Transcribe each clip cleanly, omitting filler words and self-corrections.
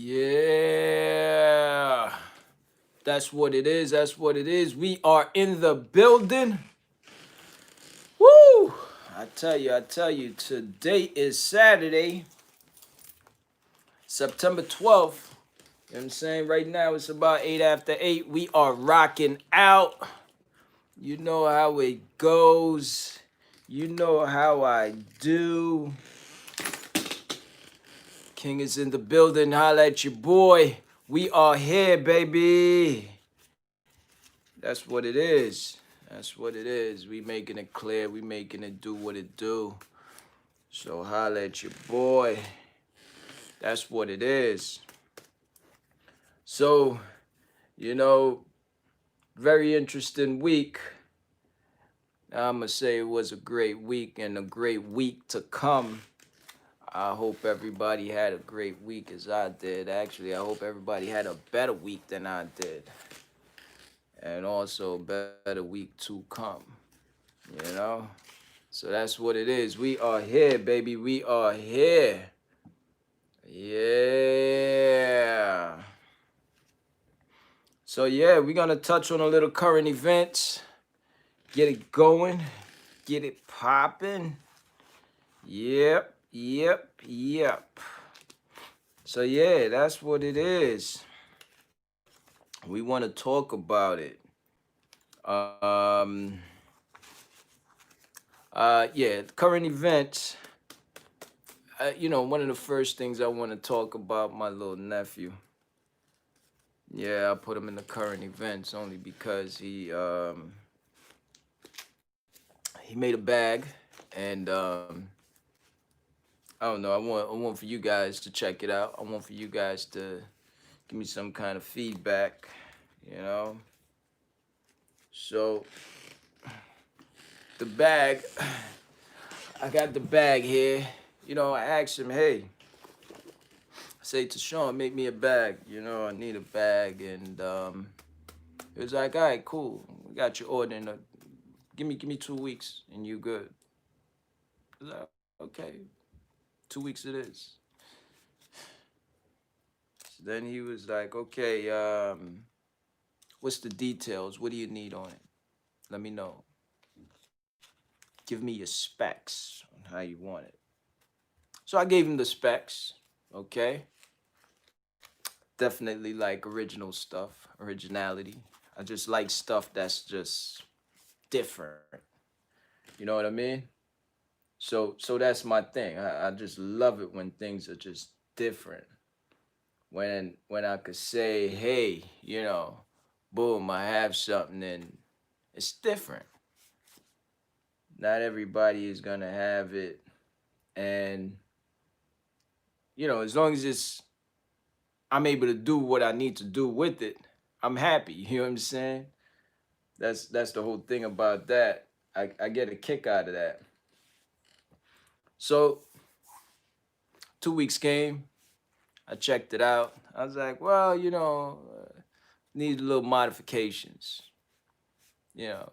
Yeah, that's what it is. That's what it is. We are in the building. Woo! I tell you, today is Saturday, September 12th. You know what I'm saying? Right now it's about 8 after 8. We are rocking out. You know how it goes. You know how I do. King is in the building. Holla at your boy. We are here, baby. That's what it is. That's what it is. We making it clear. We making it do what it do. So holla at your boy. That's what it is. So, you know, very interesting week. I'm going to say it was a great week and a great week to come. I hope everybody had a great week as I did. Actually, I hope everybody had a better week than I did. And also a better week to come. You know? So that's what it is. We are here, baby. We are here. Yeah. So yeah, we're gonna touch on a little current events. Get it going. Get it popping. Yep. So yeah, that's what it is. We want to talk about it. Um yeah, current events. One of the first things I want to talk about my little nephew. Yeah, I put him in the current events only because he made a bag, and I don't know. I want for you guys to check it out. I want for you guys to give me some kind of feedback. You know. So the bag, I got the bag here. You know, I asked him, hey, I say to Sean, make me a bag. You know, I need a bag, and it was like, all right, cool. We got your order. Give me 2 weeks, and you good. I was like, okay, 2 weeks it is. So then he was like, okay, what's the details? What do you need on it? Let me know. Give me your specs on how you want it. So I gave him the specs, okay? Definitely like original stuff, originality. I just like stuff that's just different. You know what I mean? So that's my thing. I just love it when things are just different. When I could say, hey, boom, I have something and it's different. Not everybody is gonna have it. And as long as I'm able to do what I need to do with it, I'm happy. You know what I'm saying? That's the whole thing about that. I get a kick out of that. So 2 weeks came. I checked it out. I was like, well, need a little modifications. A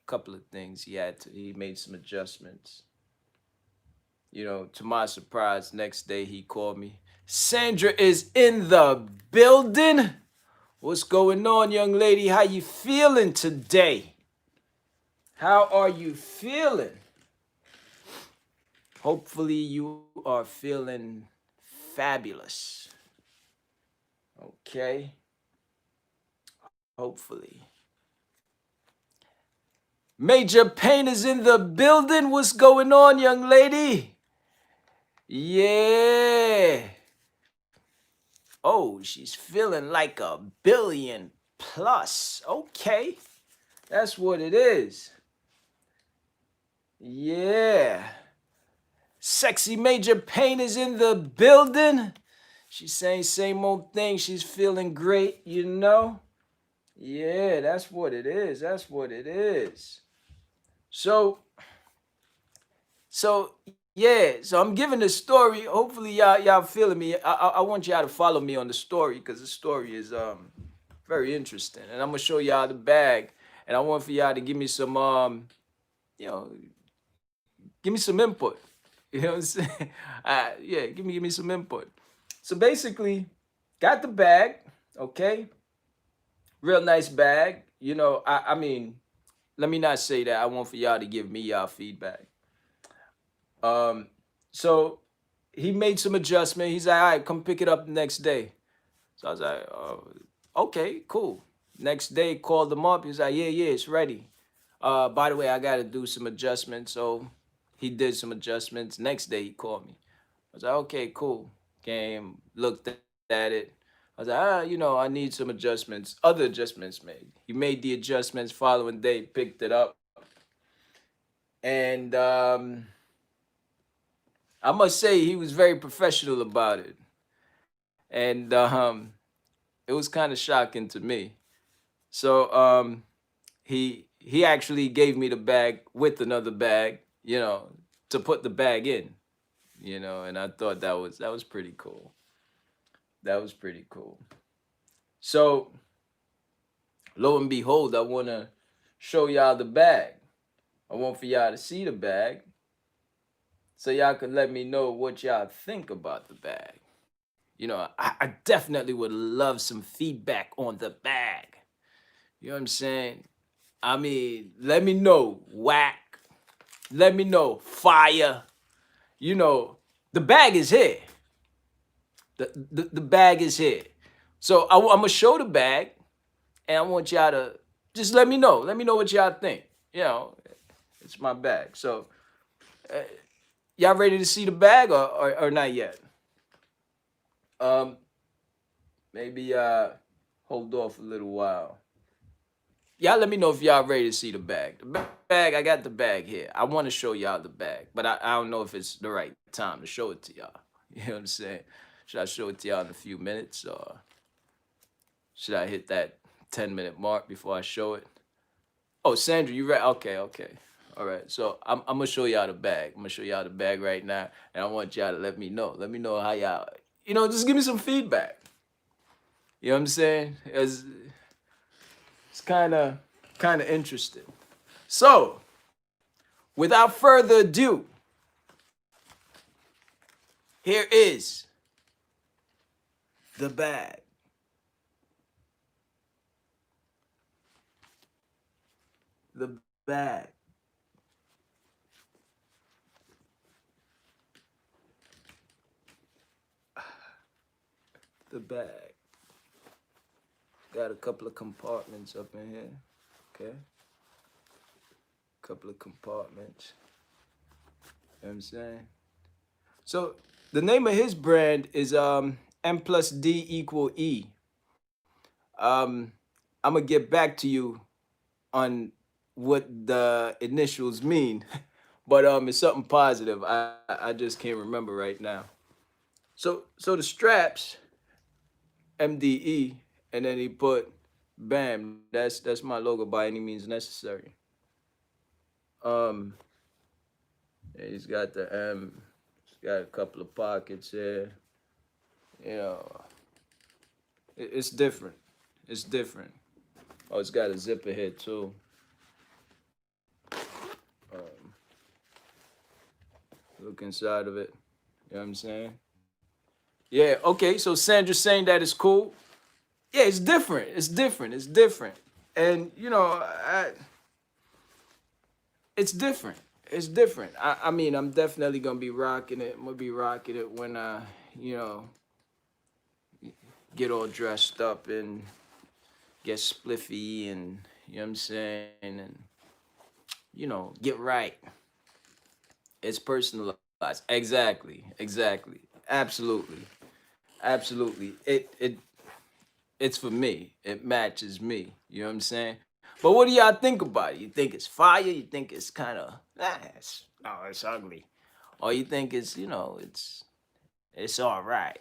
couple of things he made some adjustments. To my surprise, next day he called me. Sandra is in the building. What's going on, young lady? How you feeling today? How are you feeling? Hopefully you are feeling fabulous. Okay? Hopefully. Major Pain is in the building. What's going on, young lady? Yeah. Oh, she's feeling like 1 billion plus. Okay. That's what it is. Yeah. Sexy Major Pain is in the building. She's saying same old thing. She's feeling great, Yeah, that's what it is. That's what it is. So yeah, so I'm giving the story. Hopefully y'all feeling me. I want y'all to follow me on the story because the story is very interesting. And I'm gonna show y'all the bag. And I want for y'all to give me some you know, give me some input. You know what I'm saying? Yeah, give me some input. So basically, got the bag, okay? Real nice bag. I mean, let me not say that. I want for y'all to give me y'all feedback. Um, so he made some adjustment. He's like, all right, come pick it up the next day. So I was like, okay, cool. Next day, called him up. He's like, yeah, it's ready. By the way, I got to do some adjustments. So he did some adjustments. Next day, he called me. I was like, okay, cool. Came, looked at it. I was like, I need some adjustments, other adjustments made. He made the adjustments following day, picked it up. And I must say, he was very professional about it. And it was kind of shocking to me. So he actually gave me the bag with another bag, to put the bag in, and I thought that was pretty cool. That was pretty cool. So lo and behold, I wanna show y'all the bag. I want for y'all to see the bag so y'all can let me know what y'all think about the bag. I definitely would love some feedback on the bag. You know what I'm saying? I mean, let me know whack. Let me know fire. The bag is here. The bag is here. So I'm gonna show the bag, and I want y'all to just let me know. Let me know what y'all think. It's my bag. So uh, y'all ready to see the bag or not yet? Um, maybe hold off a little while. Y'all let me know if y'all ready to see the bag. The bag, I got the bag here. I want to show y'all the bag, but I don't know if it's the right time to show it to y'all. You know what I'm saying? Should I show it to y'all in a few minutes, or should I hit that 10-minute mark before I show it? Oh, Sandra, you ready? Okay. All right. So I'm gonna show y'all the bag. I'm gonna show y'all the bag right now, and I want y'all to let me know. Let me know how y'all. Just give me some feedback. You know what I'm saying? It's kind of interesting. So, without further ado, here is the bag. The bag. The bag. Got a couple of compartments up in here. Okay. Couple of compartments. You know what I'm saying? So the name of his brand is M plus D equal E. I'm gonna get back to you on what the initials mean, but it's something positive. I just can't remember right now. So the straps MDE, and then he put BAM. That's my logo by any means necessary. Um, he's got the M. He's got a couple of pockets here. You know, it's different. It's different. Oh, it's got a zipper here too. Um, look inside of it. You know what I'm saying? Yeah. Okay. So Sandra's saying that it's cool. Yeah, it's different. It's different. It's different. And it's different. It's different. I mean, I'm definitely gonna be rocking it. I'm gonna be rocking it when you know, get all dressed up and get spliffy, and you know what I'm saying, and get right. It's personalized. Exactly. Absolutely. It's for me. It matches me. You know what I'm saying? But what do y'all think about it? You think it's fire? You think it's kind of it's ugly, or you think it's all right?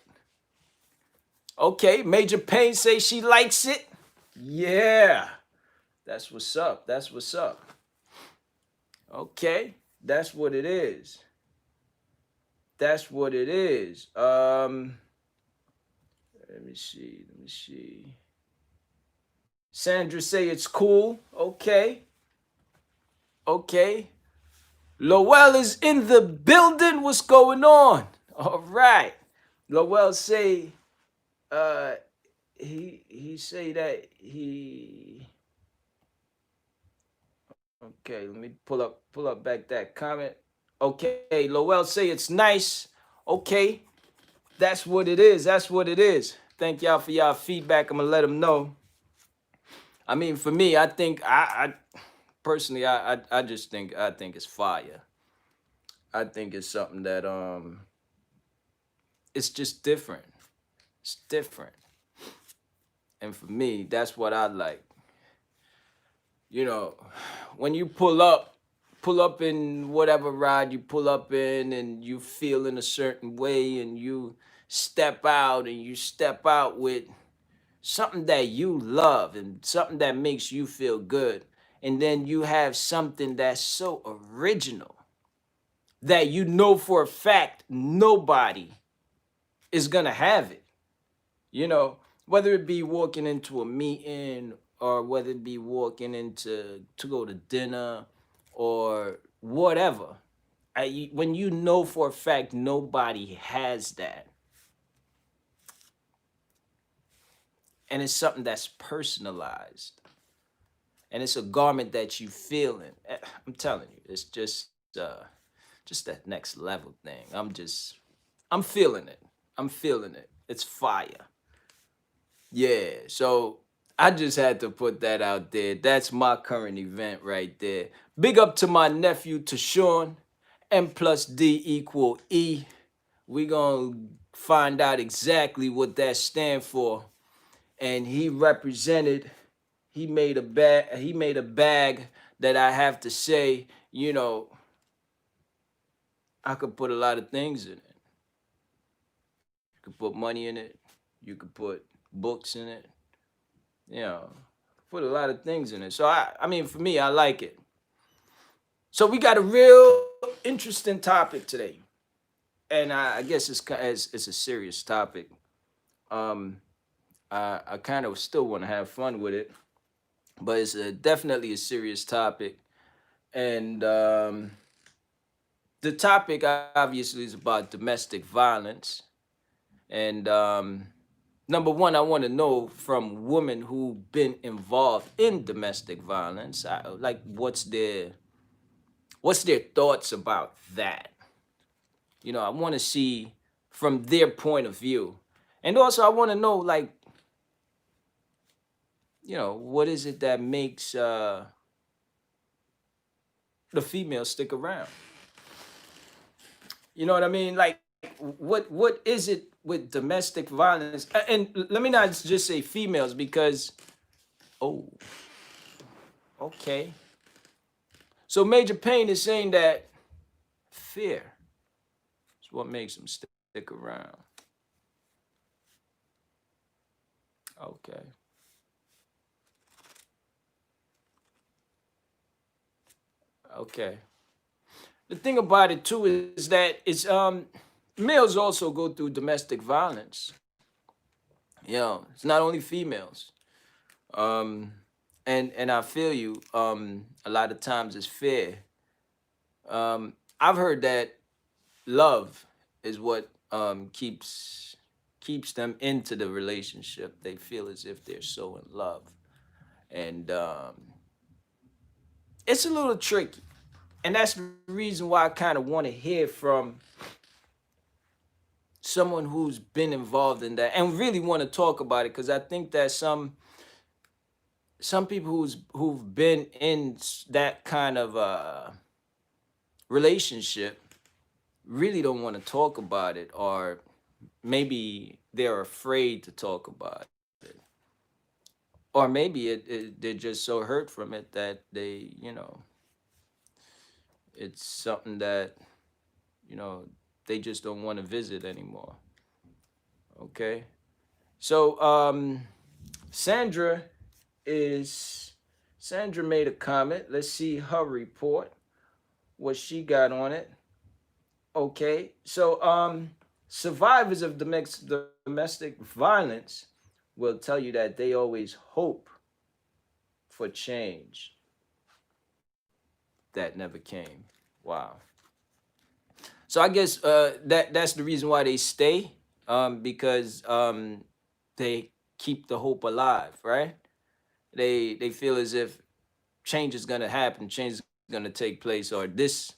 Okay, Major Payne say she likes it. Yeah, that's what's up. That's what's up. Okay, that's what it is. That's what it is. Let me see. Let me see. Sandra say it's cool. Okay. Okay. Lowell is in the building. What's going on? All right. Lowell say uh he say that he okay, let me pull up back that comment. Okay, Lowell say it's nice. Okay, that's what it is. That's what it is. Thank y'all for y'all feedback. I'm gonna let them know. I mean, for me, I think I personally I just think it's fire. I think it's something that it's just different. It's different. And for me, that's what I like. You know, when you pull up in whatever ride you pull up in and you feel in a certain way and you step out with something that you love and something that makes you feel good. And then you have something that's so original that you know for a fact nobody is gonna have it. You know, whether it be walking into a meeting or whether it be walking into to go to dinner or whatever. When you know for a fact nobody has that, and it's something that's personalized, and it's a garment that you feel in. I'm telling you, it's just that next level thing. I'm feeling it. I'm feeling it. It's fire. Yeah, so I just had to put that out there. That's my current event right there. Big up to my nephew Tashawn. M plus D equal E. We gonna find out exactly what that stand for. And he represented, he made a bag that I have to say, you know, I could put a lot of things in it. You could put money in it. You could put books in it. You know, put a lot of things in it. So I mean, for me, I like it. So we got a real interesting topic today, and I guess it's a serious topic. Um, I kind of still want to have fun with it, but definitely a serious topic, and the topic obviously is about domestic violence, and number one, I want to know from women who've been involved in domestic violence, like what's their thoughts about that. You know, I want to see from their point of view, and also I want to know, like, you know, what is it that makes the female stick around? You know what I mean? Like, what is it with domestic violence? And let me not just say females because, oh, okay. So Major Payne is saying that fear is what makes them stick around. Okay. Okay. The thing about it too is that it's males also go through domestic violence. You know, it's not only females. Um, and I feel you. A lot of times it's fear. I've heard that love is what keeps them into the relationship. They feel as if they're so in love, and it's a little tricky. And that's the reason why I kind of want to hear from someone who's been involved in that and really want to talk about it, because I think that some people who've been in that kind of relationship really don't want to talk about it, or maybe they're afraid to talk about it, or maybe they're just so hurt from it that they, you know, it's something that, you know, they just don't want to visit anymore. Okay, so Sandra is Sandra made a comment. Let's see her report, what she got on it. Okay, so survivors of domestic violence will tell you that they always hope for change that never came. Wow. So I guess that's the reason why they stay. because they keep the hope alive, right? They feel as if change is gonna happen, change is gonna take place, or this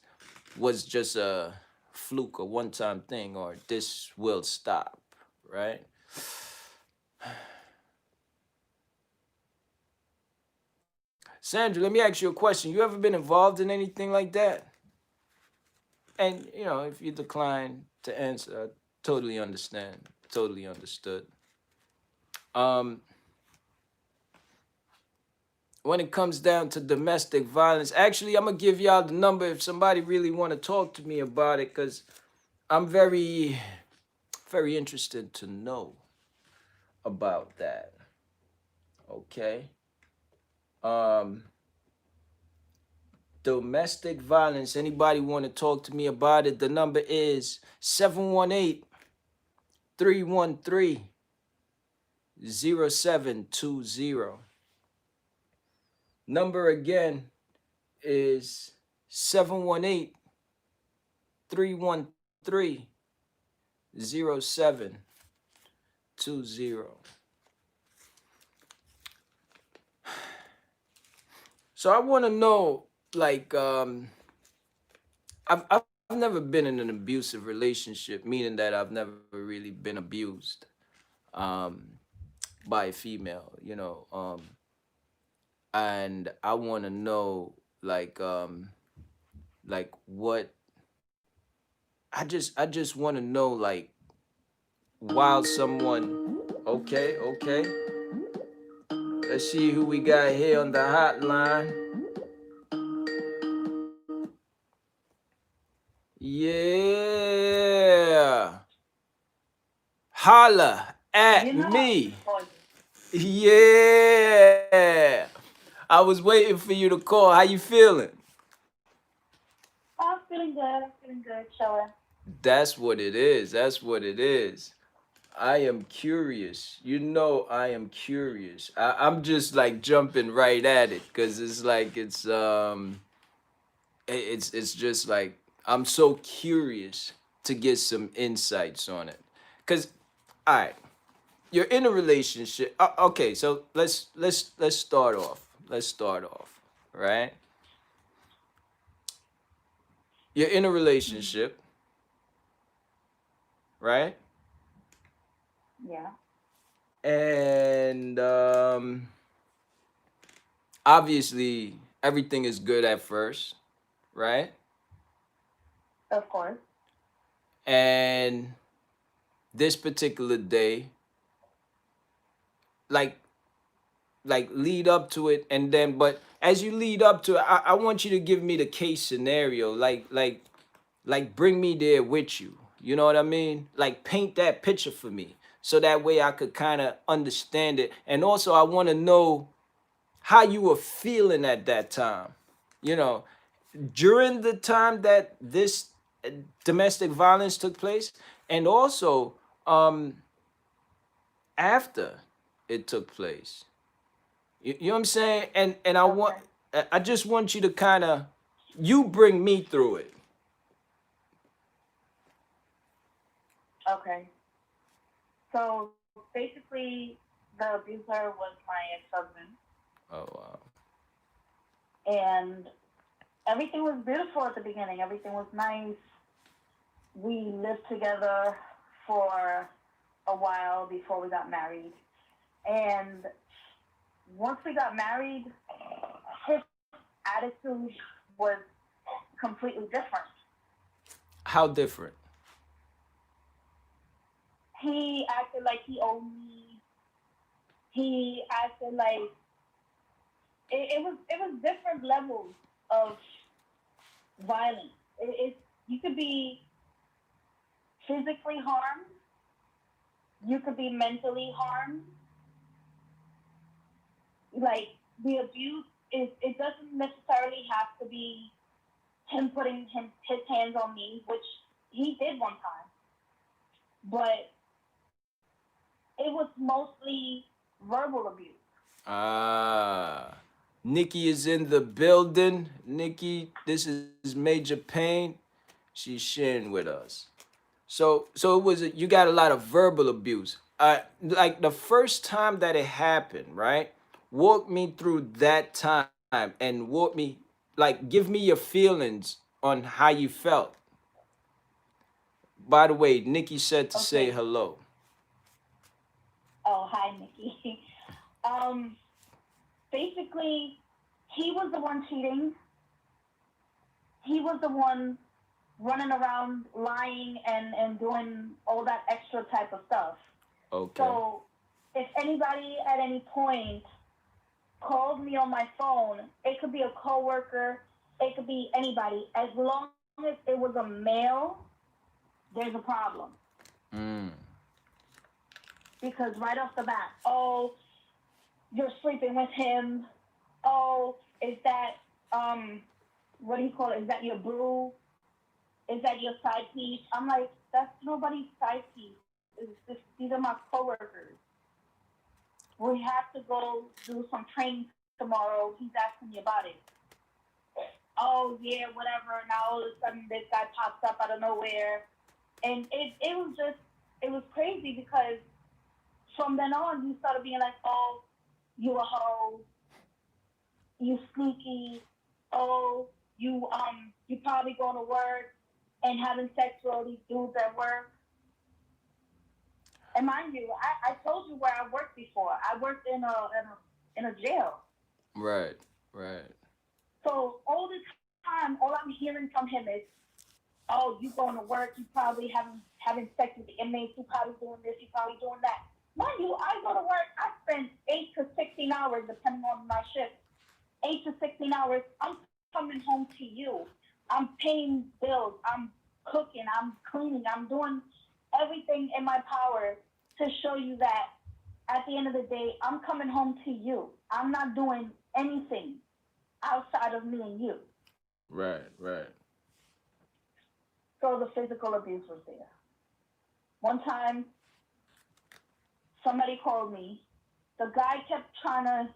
was just a fluke, a one-time thing, or this will stop, right? Sandra, let me ask you a question. You ever been involved in anything like that? And if you decline to answer, I totally understand. Totally understood. Um, when it comes down to domestic violence, actually, I'm gonna give y'all the number if somebody really want to talk to me about it, cause I'm very, very interested to know about that. Okay. Um, domestic violence. Anybody want to talk to me about it? The number is 718-313-0720. Number again is 718-313-0720. So I want to know, like, I've never been in an abusive relationship, meaning that I've never really been abused um, by a female, and I want to know, like what I just want to know, like, while someone, okay, let's see who we got here on the hotline. Yeah. Holla at You know, me. oh, Yeah. I was waiting for you to call. How you feeling? I'm feeling good. I'm feeling good, chilling. That's what it is. That's what it is. I am curious. I am curious. I'm just like jumping right at it because it's like it's just like I'm so curious to get some insights on it. Cause, all right, you're in a relationship. Okay, so let's start off. Let's start off, right? You're in a Mm, relationship, right? yeah, And obviously everything is good at first, right? of course. And this particular day, like lead up to it, and then but as you lead up to it, I want you to give me the case scenario, like bring me there with you. You know what I mean? Like paint that picture for me so that way I could kind of understand it. And also I want to know how you were feeling at that time. You know, during the time that this domestic violence took place, and also um after it took place. You know what I'm saying? And Okay, I just want you to kind of you bring me through it. okay. So basically, the abuser was my ex-husband, Oh wow. and everything was beautiful at the beginning. Everything was nice. We lived together for a while before we got married, and once we got married, his attitude was completely different. How different? He acted like he owed me. He acted like it was different levels of violence. You could be physically harmed, you could be mentally harmed. Like the abuse is it doesn't necessarily have to be him putting his hands on me, which he did one time, but it was mostly verbal abuse. Ah, Nikki is in the building. Nikki, this is Major Pain. She's sharing with us. So it was you got a lot of verbal abuse. Like the first time that it happened, right? Walk me through that time and walk me like give me your feelings on how you felt. By the way, Nikki said to say Okay. hello. Oh, hi, Nikki. um, basically, he was the one cheating. He was the one running around lying and doing all that extra type of stuff. Okay. So if anybody at any point called me on my phone, it could be a coworker, it could be anybody. As long as it was a male, there's a problem. Mm. Because right off the bat, oh, you're sleeping with him. Oh, is that what do you call it? Is that your boo? Is that your side piece? I'm like, that's nobody's side piece. These are my coworkers. We have to go do some training tomorrow. He's asking me about it. Oh yeah, whatever. Now all of a sudden this guy pops up out of nowhere, and it was just it was crazy because from then on he started being like, oh, you a hoe, you sneaky, oh, you probably going to work and having sex with all these dudes at work. And mind you, I told you where I worked before. I worked in a jail. Right. Right. So all the time, all I'm hearing from him is, "Oh, you going to work? You probably having sex with the inmates. You probably doing this. You probably doing that." Mind you, I go to work. I spend 8 to 16 hours, depending on my shift. 8 to 16 hours. I'm coming home to you. I'm paying bills. I'm cooking. I'm cleaning. I'm doing everything in my power to show you that at the end of the day, I'm coming home to you. I'm not doing anything outside of me and you. Right. Right. So the physical abuse was there. One time, somebody called me. The guy kept trying to.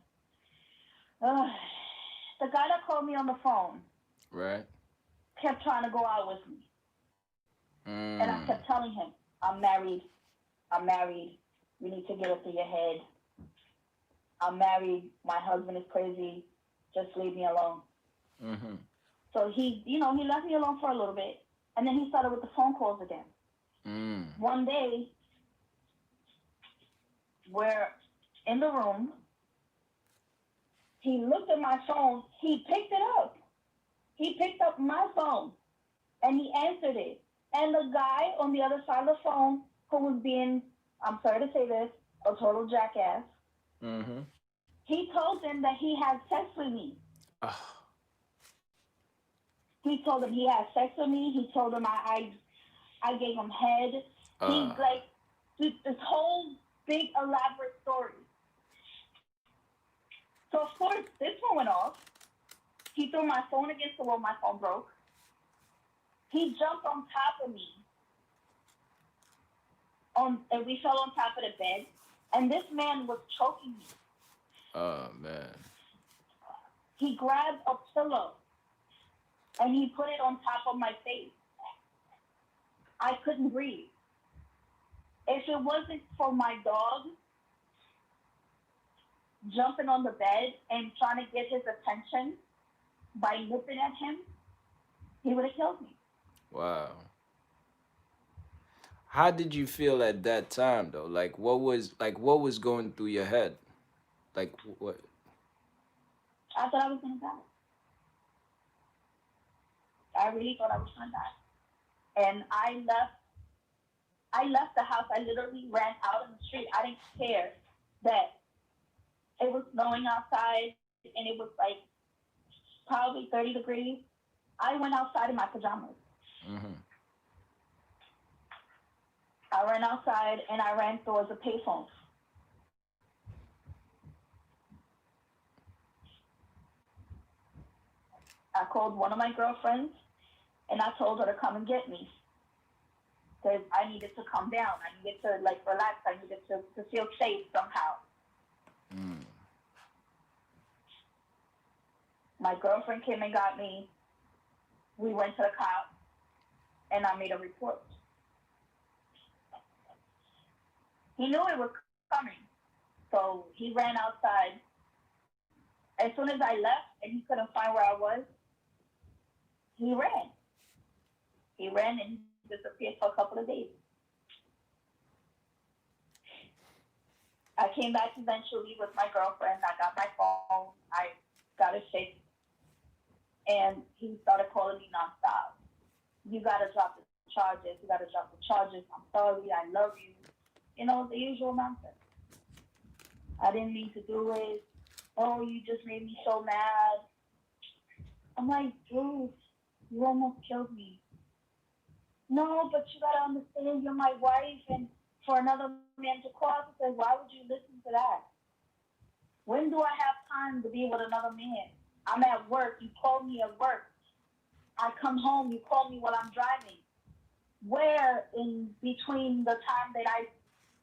Uh, the guy that called me on the phone Right. kept trying to go out with me, and I Mm. kept telling him, "I'm married. I'm married. You need to get it through your head. I'm married. My husband is crazy. Just leave me alone." Mm-hmm. So he left me alone for a little bit, and then he started with the phone calls again. Mm. One day, we're in the room. He looked at my phone. He picked it up. He picked up my phone and he answered it. And the guy on the other side of the phone, who was being, I'm sorry to say this, a total jackass, Mm-hmm. he told him that he had sex with me. Ah. He told him he had sex with me. He told him I gave him head. He Ah. like this whole big elaborate story. So of course this one went off. He threw my phone against the wall. My phone broke. He jumped on top of me and we fell on top of the bed. And this man was choking me. Oh man. He grabbed a pillow and he put it on top of my face. I couldn't breathe. If it wasn't for my dog jumping on the bed and trying to get his attention by nipping at him, he would have killed me. Wow. How did you feel at that time though? What was going through your head? Like what? I thought I was gonna die. I really thought I was gonna die. And I left the house. I literally ran out in the street. I didn't care that it was snowing outside and it was like probably 30 degrees. I went outside in my pajamas. Mm-hmm. I ran outside and I ran towards the payphone. I called one of my girlfriends and I told her to come and get me because I needed to calm down. I needed to like relax. I needed to feel safe somehow. Mm. My girlfriend came and got me. We went to the cop and I made a report. He knew it was coming, so he ran outside. As soon as I left and he couldn't find where I was, he ran. He ran and he disappeared for a couple of days. I came back eventually with my girlfriend. I got my phone. I got it fixed. And he started calling me nonstop. You got to drop the charges. You got to drop the charges. I'm sorry. I love you. You know, the usual nonsense. I didn't mean to do it. Oh, you just made me so mad. I'm like, dude, you almost killed me. No, but you gotta understand, you're my wife, and for another man to call us and say, why would you listen to that? When do I have time to be with another man? I'm at work. You call me at work. I come home. You call me while I'm driving. Where in between the time that I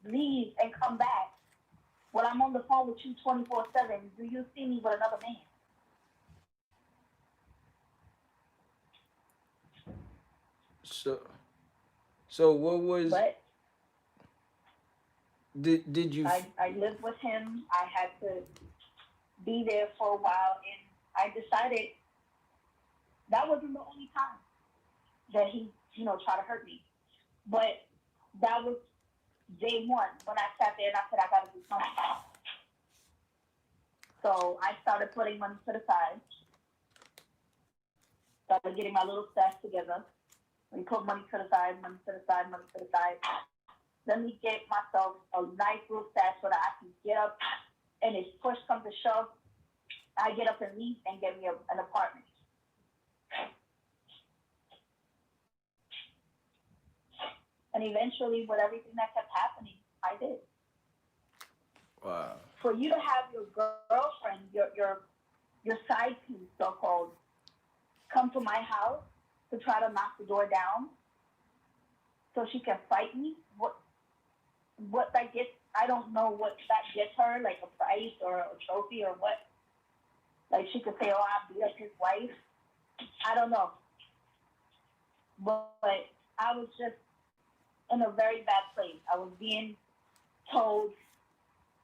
leave and come back, when I'm on the phone with you 24/7, do you see me with another man? So so what was But did you I lived with him. I had to be there for a while, and I decided that wasn't the only time that he, tried to hurt me. But that was day one when I sat there and I said, I got to do something. So I started putting money to the side, started getting my little stash together. We put money to the side, money to the side, money to the side. Let me get myself a nice little stash so that I can get up, and if push comes to shove, I get up and leave and get me an apartment. And eventually, with everything that kept happening, I did. wow. For you to have your girlfriend, your side piece, so called, come to my house to try to knock the door down so she can fight me, what that gets, I don't know what that gets her, like a prize or a trophy or what. Like she could say, oh, I beat up his wife. I don't know. But I was just in a very bad place. I was being told,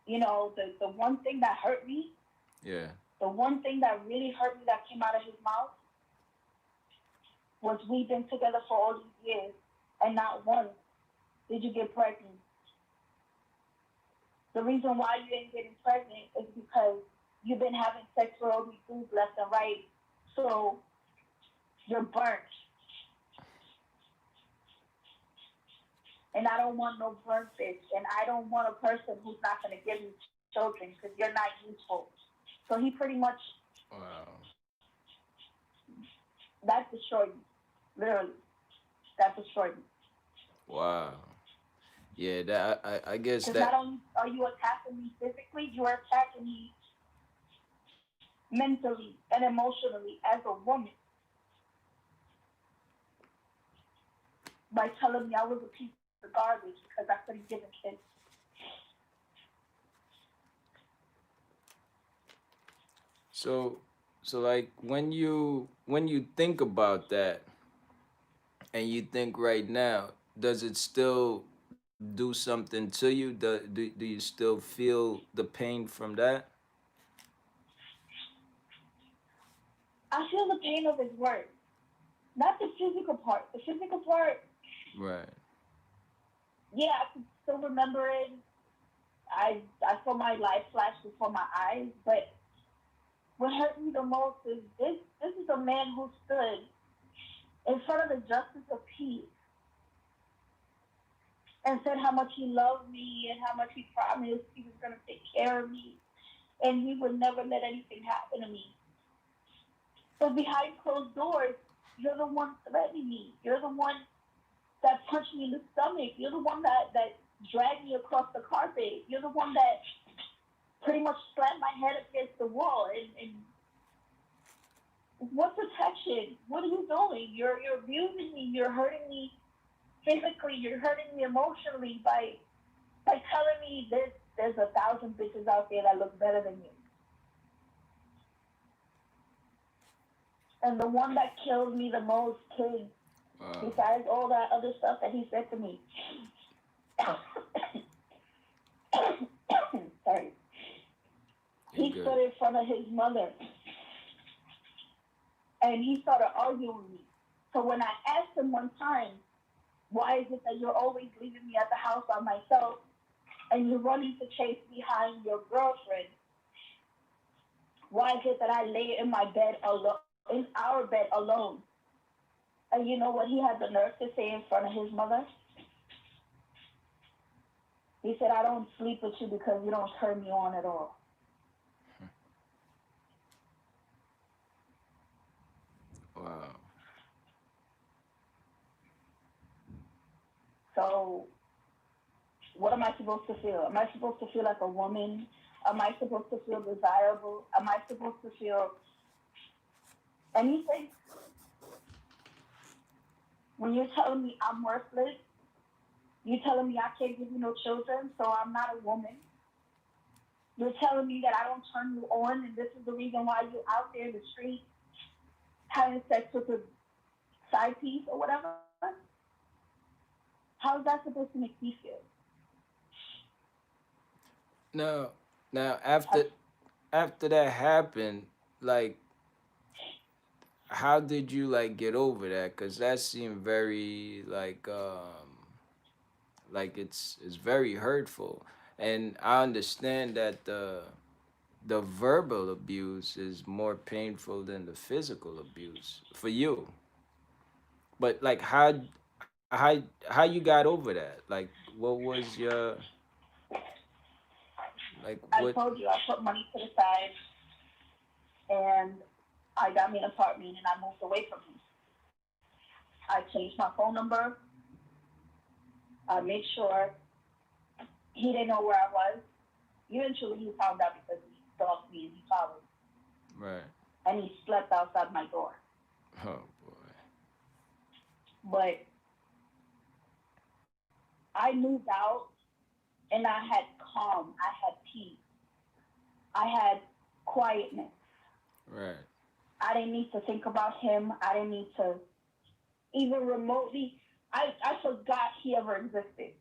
the one thing that hurt me, Yeah. the one thing that really hurt me that came out of his mouth was we've been together for all these years and not once did you get pregnant. The reason why you ain't getting pregnant is because you've been having sex with all these dudes left and right. So you're burnt. And I don't want no burnt bitch. And I don't want a person who's not going to give me children because you're not useful. So he pretty much, Wow. that destroyed me. Literally. That destroyed me. Wow. Yeah, that I guess Because not that only are you attacking me physically, you are attacking me mentally and emotionally as a woman by telling me I was a piece of garbage because I couldn't give a shit. so so like when you think about that and you think right now, does it still do something to you? Do you still feel the pain from that? I feel the pain of his words, not the physical part. The physical part, Right. yeah, I can still remember it. I saw my life flash before my eyes, but what hurt me the most is this is a man who stood in front of the justice of peace and said how much he loved me and how much he promised he was going to take care of me and he would never let anything happen to me. But behind closed doors, you're the one threatening me. You're the one that punched me in the stomach. You're the one that dragged me across the carpet. You're the one that pretty much slammed my head against the wall. And what protection? What are you doing? You're abusing me. You're hurting me physically. You're hurting me emotionally by telling me there's 1,000 bitches out there that look better than you. And the one that killed me the most, King, Wow. besides all that other stuff that he said to me, stood in front of his mother and he started arguing with me. So when I asked him one time, why is it that you're always leaving me at the house by myself and you're running to chase behind your girlfriend? Why is it that I lay in my bed alone, in our bed alone? And you know what he had the nerve to say in front of his mother? He said, I don't sleep with you because you don't turn me on at all. Wow. So what am I supposed to feel? Am I supposed to feel like a woman? Am I supposed to feel desirable? Am I supposed to feel anything? When you're telling me I'm worthless, you're telling me I can't give you no children, so I'm not a woman. You're telling me that I don't turn you on, and this is the reason why you're out there in the street having sex with a side piece or whatever. How is that supposed to make me feel? Now, now Have, after that happened, like, how did you like get over that? Cause that seemed very like it's very hurtful, and I understand that the verbal abuse is more painful than the physical abuse for you. But like how you got over that? Like what was your like I what? told you I put money to the side and I got me an apartment and I moved away from him. I changed my phone number. I made sure he didn't know where I was. Eventually, he found out because he stalked me and he followed me. Right. And he slept outside my door. Oh boy. But I moved out and I had calm. I had peace. I had quietness. Right. I didn't need to think about him. I didn't need to even remotely. I forgot he ever existed.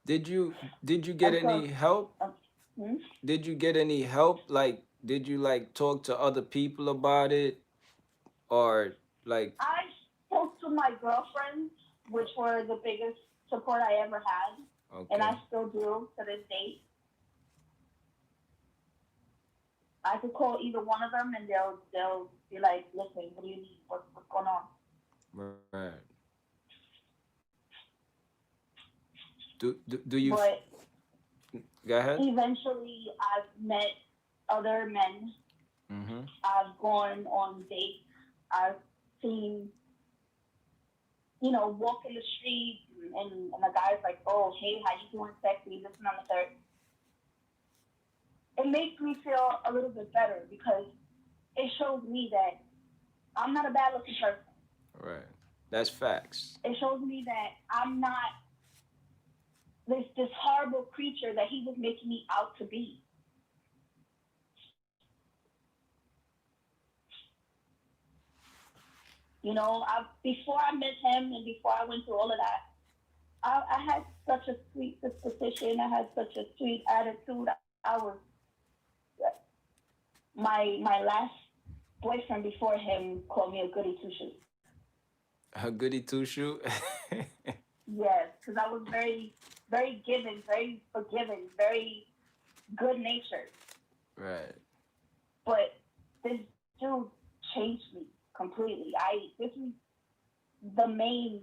Did you get Until, any help? uh, hmm? Did you get any help? Like did you like talk to other people about it or like I spoke to my girlfriends, which were the biggest support I ever had, and okay. I still do to this day. I could call either one of them, and they'll be like, "Listen, what do you need? What's going on?" Right. Do you But go ahead? eventually, I've met other men. Mhm. I've gone on dates. I've seen, walk in the street, and the guy's like, "Oh, hey, how you doing, sexy?" This and that, and the third. It makes me feel a little bit better because it shows me that I'm not a bad looking person. Right. That's facts. It shows me that I'm not this horrible creature that he was making me out to be. Before I met him and before I went through all of that, I had such a sweet disposition. I had such a sweet attitude. My last boyfriend before him called me a goody two shoes. A goody two shoe. Yes, because I was very, very giving, very forgiving, very good natured. Right. But this dude changed me completely. This is the main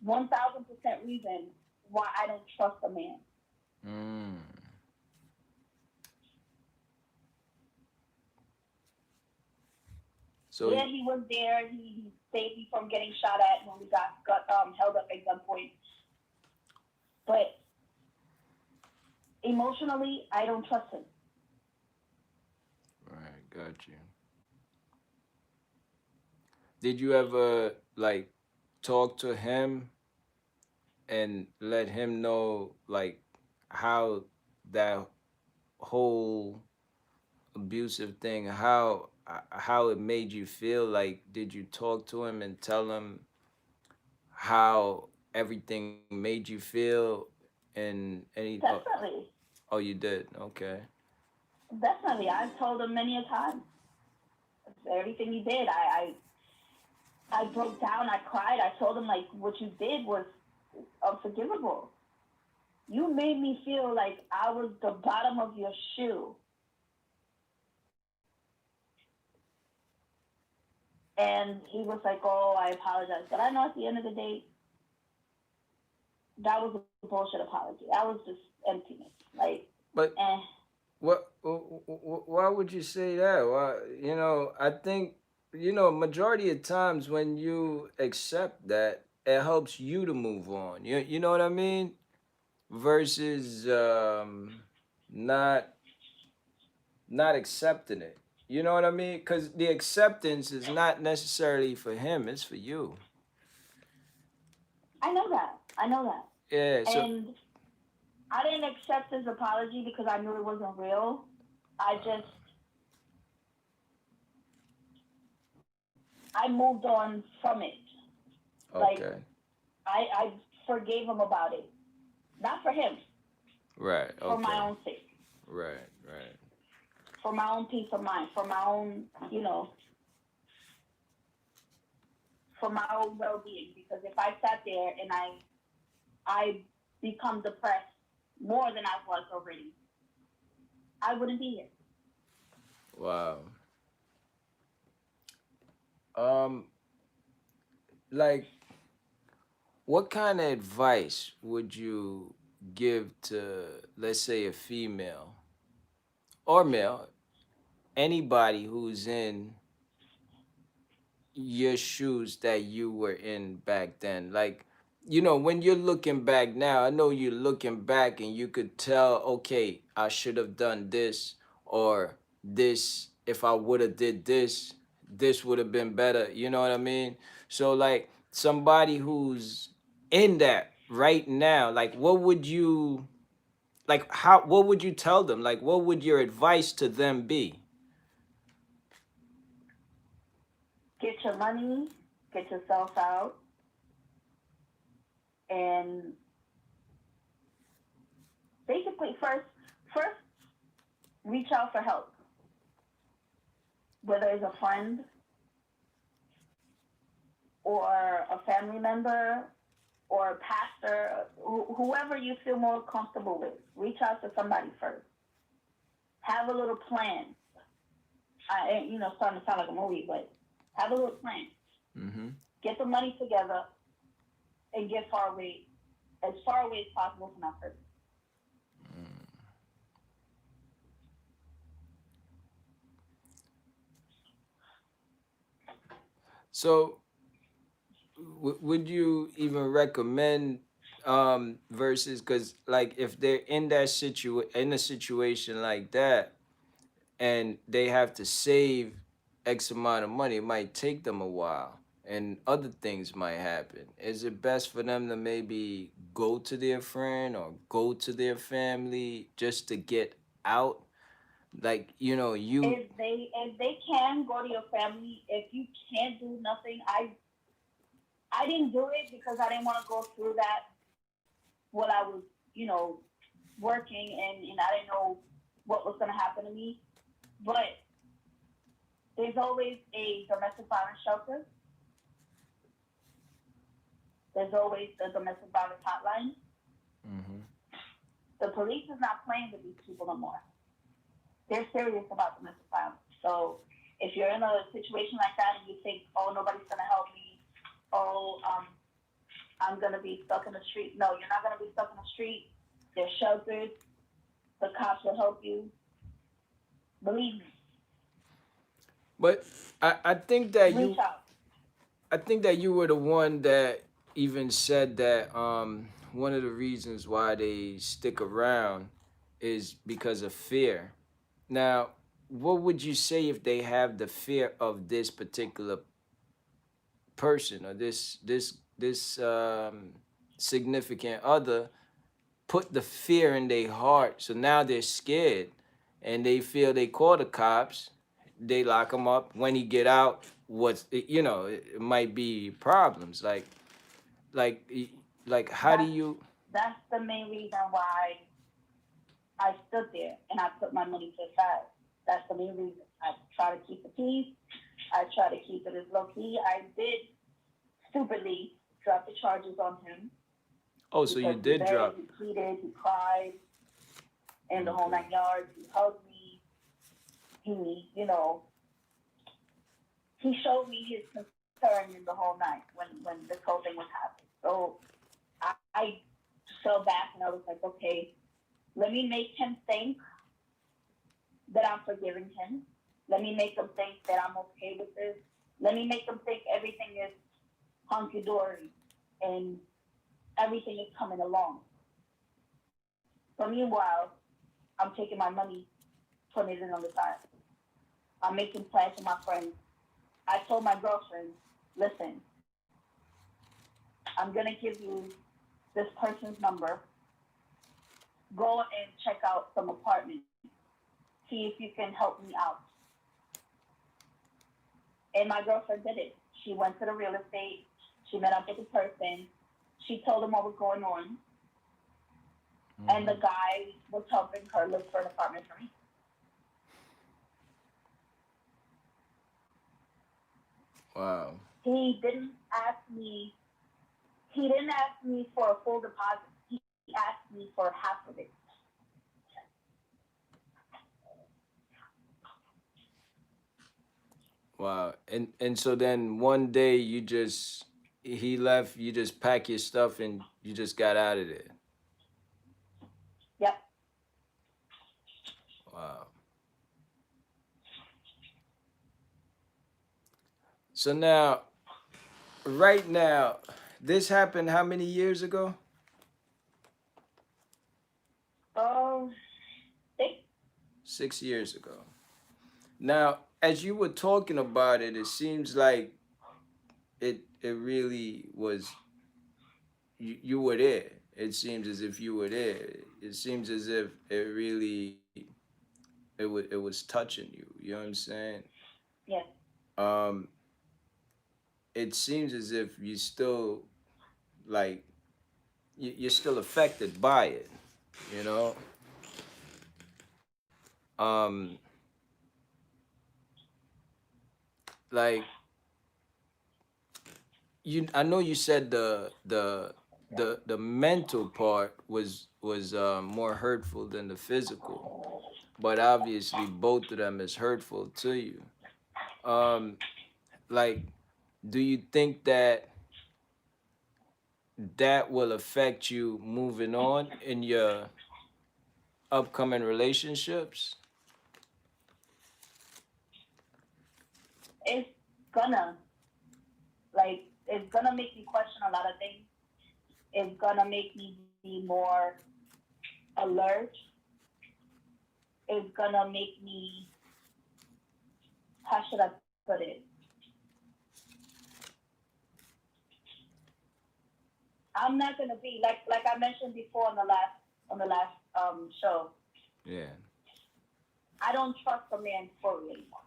1,000% reason why I don't trust a man. Mm. So Yeah, he was there. He saved me from getting shot at when we got held up at gunpoint. But emotionally, I don't trust him. right, got you. Did you ever like talk to him and let him know like how that whole abusive thing how it made you feel? Like did you talk to him and tell him how everything made you feel and any Definitely. oh you did, okay. Definitely, I've told him many a time. Everything you did, I broke down. I cried. I told him like what you did was unforgivable. You made me feel like I was the bottom of your shoe, and he was like, "Oh, I apologize," but I know at the end of the day, that was a bullshit apology. That was just emptiness. Like, But eh. why would you say that? Why, I think, majority of times when you accept that, it helps you to move on. You know what I mean? Versus not not accepting it. You know what I mean? Because the acceptance is not necessarily for him; it's for you. I know that. I know that. Yeah. So. And I didn't accept his apology because I knew it wasn't real. I just I moved on from it. Like Okay. I forgave him about it. Not for him, Right. for my Okay. own sake, Right. Right. for my own peace of mind, for my own, for my own well being. Because if I sat there and I become depressed more than I was already, I wouldn't be here. Wow. Um. Like, what kind of advice would you give to, let's say, a female or male, anybody who's in your shoes that you were in back then? Like, when you're looking back now, I know you're looking back and you could tell, okay, I should have done this, or this, if I would have did this would have been better. You know what I mean? So like somebody who's in that right now, like what would you what would you tell them? Like what would your advice to them be? Get your money, get yourself out, and basically first reach out for help, whether it's a friend or a family member or a pastor, whoever you feel more comfortable with. Reach out to somebody first. Have a little plan. Starting to sound like a movie, but have a little plan. Mm-hmm. Get the money together and get as far away as possible from that person. So would you even recommend versus, because like if they're in in a situation like that and they have to save x amount of money, it might take them a while and other things might happen. Is it best for them to maybe go to their friend or go to their family just to get out? Like, you. If they can go to your family, if you can't do nothing, I didn't do it because I didn't want to go through that while I was, you know, working and I didn't know what was gonna happen to me. But there's always a domestic violence shelter. There's always the domestic violence hotline. Mm-hmm. The police is not playing with these people no more. They're serious about domestic violence. So if you're in a situation like that and you think, oh, nobody's gonna help me, oh, I'm gonna be stuck in the street. No, you're not gonna be stuck in the street. There's shelters. The cops will help you. Believe me. But I think that Reach you out. I think that you were the one that even said that one of the reasons why they stick around is because of fear. Now, what would you say if they have the fear of this particular person or this significant other, put the fear in their heart, so now they're scared and they feel they call the cops, they lock him up. When he get out, it might be problems. Like like how do That's you? that's the main reason why I stood there and I put my money to the side. That's the main reason. I try to keep the peace. I try to keep it as low key. I did stupidly drop the charges on him Oh, so you because he did begged, drop. he pleaded, he cried, and the whole Okay. 9 yards. He hugged me. He, he showed me his concern in the whole night when this whole thing was happening. So I fell back and I was like, okay, let me make him think that I'm forgiving him. Let me make him think that I'm okay with this. Let me make him think everything is hunky dory and everything is coming along. But meanwhile, I'm taking my money, putting it in on the side. I'm making plans with my friends. I told my girlfriend, listen, I'm gonna give you this person's number. Go and check out some apartments. See if you can help me out. And my girlfriend did it. She went to the real estate. She met up with the person. She told him what was going on. And the Hmm. guy was helping her look for an apartment for me. Wow. He didn't ask me. He didn't ask me for a full deposit. He asked me for half of it. Wow. And so then one day you just he left, you just pack your stuff and you just got out of there. Yep. Wow. So now, right now, this happened how many years ago? Um. They, 6 years ago. Now, as you were talking about it, it seems like it really was you were there. It seems as if you were there. It seems as if it really it was touching you. You know what I'm saying? yes. Um, it seems as if you still like you're still affected by it. You know, um, like you. I know you said the mental part was more hurtful than the physical, but obviously both of them is hurtful to you. Um, like, do you think that that will affect you moving on in your upcoming relationships? It's gonna it's gonna make me question a lot of things. It's gonna make me be more alert. It's gonna make me, how should I put it? I'm not gonna be like I mentioned before on the last show. Yeah. I don't trust a man fully anymore.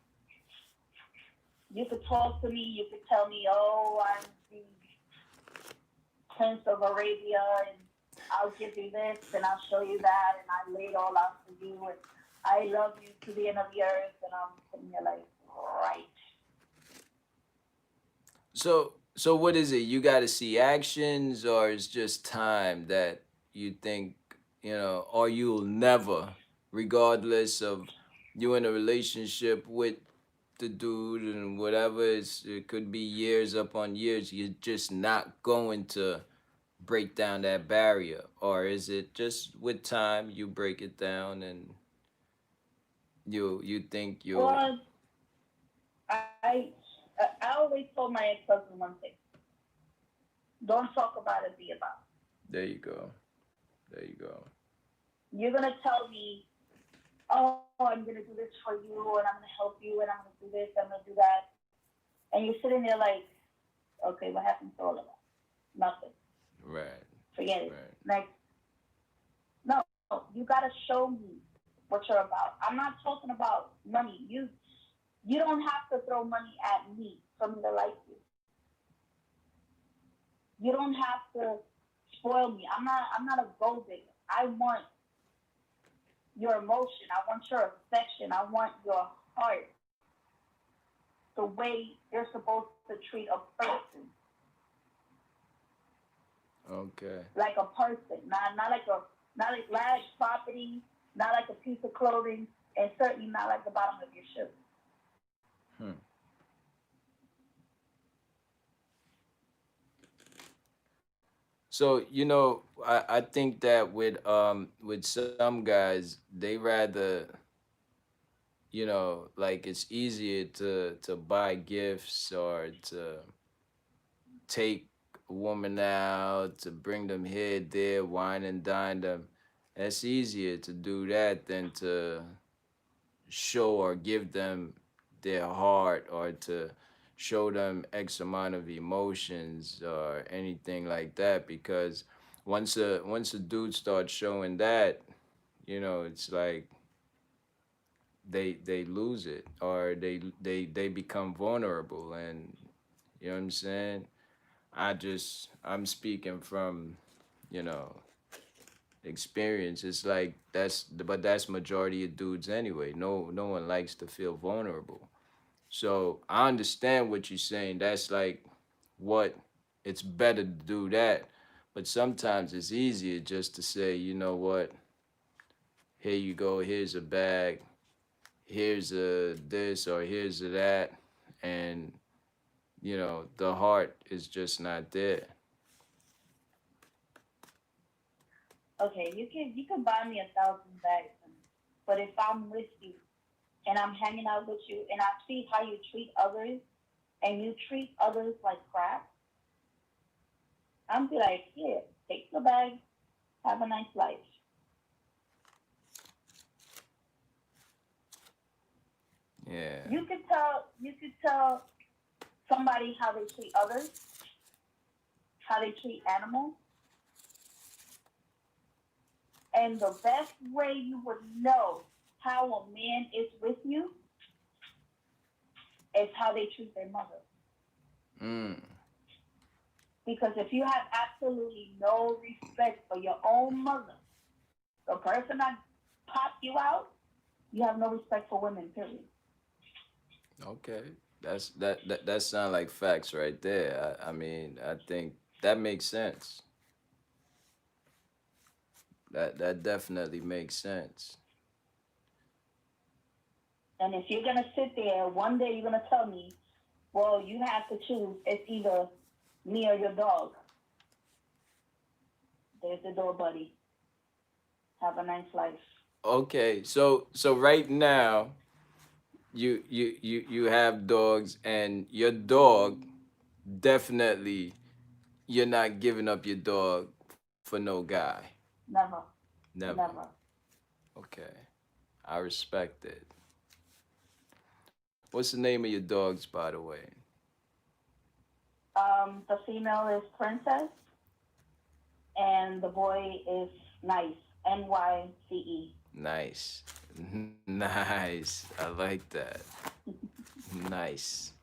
You could talk to me. You could tell me, oh, I'm the Prince of Arabia, and I'll give you this, and I'll show you that, and I lay it all out for you, and I love you to the end of the earth, and I'm sitting there like, right, So what is it? You got to see actions, or it's just time that you think, or you'll never, regardless of you in a relationship with the dude and whatever. It could be years upon years. You're just not going to break down that barrier, or is it just with time you break it down and you think you'll. well, I always told my ex-husband one thing: don't talk about it, be about There you go. There you go. it. You're gonna tell me, oh, I'm gonna do this for you, and I'm gonna help you, and I'm gonna do this, I'm gonna do that, and you're sitting there like, okay, what happened to all of that? Nothing. Right. Forget it. Right. Next. No, you gotta show me what you're about. I'm not talking about money. You don't have to throw money at me for me to like you. You don't have to spoil me. I'm not a gold digger. I want your emotion. I want your affection. I want your heart. The way you're supposed to treat a person, Okay. like a person, not like property, not like a piece of clothing, and certainly not like the bottom of your shoe. Hmm. So I think that with some guys, they rather, like it's easier to buy gifts or to take a woman out, to bring them here, there, wine and dine them. It's easier to do that than to show or give them their heart, or to show them X amount of emotions or anything like that. Because once a dude starts showing that, it's like they lose it, or they become vulnerable. And you know what I'm saying. I'm speaking from, you know experience. It's like that's majority of dudes anyway. No one likes to feel vulnerable. So I understand what you're saying. That's like what it's better to do that. But sometimes it's easier just to say, you know what, here you go, here's a bag, here's a this, or here's a that, and the heart is just not there. Okay, you can buy me 1,000 bags, but if I'm with you and I'm hanging out with you and I see how you treat others and you treat others like crap, I'm be like, here, take the bag, have a nice life. Yeah. You could tell somebody how they treat others, how they treat animals, and the best way you would know how a man is with you is how they treat their mother. Mm. Because if you have absolutely no respect for your own mother, the person that popped you out, you have no respect for women, period. Okay. That sound like facts right there. I mean, I think that makes sense. That definitely makes sense. And if you're gonna sit there, one day you're gonna tell me, well, you have to choose. It's either me or your dog. There's the door, buddy. Have a nice life. Okay, so right now you have dogs, and your dog definitely, you're not giving up your dog for no guy. Never, Never. never. Okay. I respect it. What's the name of your dogs, by the way? The female is Princess, and the boy is Nice. Nyce. Nice. Nice. I like that. Nice.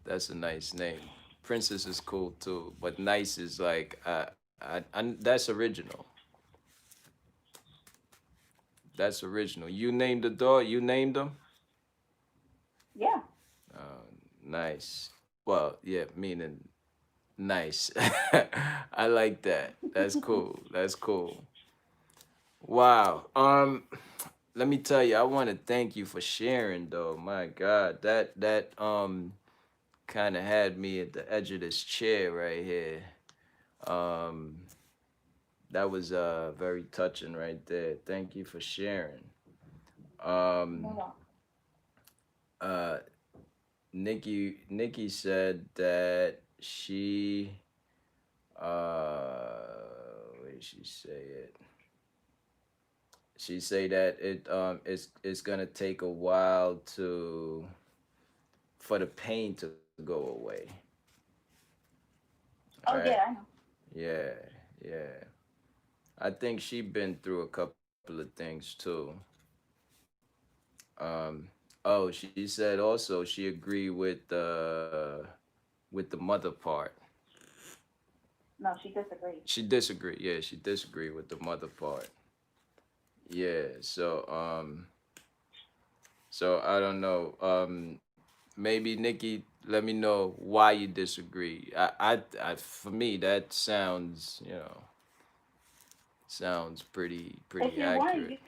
That's a nice name. Princess is cool too, but nice is like that's original. That's original. You named the dog. You named them. Yeah. Nice. Well, yeah, meaning nice. I like that. That's cool. That's cool. Wow. Let me tell you, I want to thank you for sharing though. My God, that kind of had me at the edge of this chair right here. Um, that was very touching right there. Thank you for sharing. Um, No. uh, Nikki said that she where did she say it? She say that it's gonna take a while to for the pain to go away. Oh Right? yeah, I know. Yeah, yeah. I think she been through a couple of things too. Um, oh, she said also she agreed with the mother part. No, she disagreed. She disagreed. Yeah, she disagreed with the mother part. Yeah. So I don't know. Maybe Nikki, let me know why you disagree. For me, that sounds, sounds If pretty you want, accurate.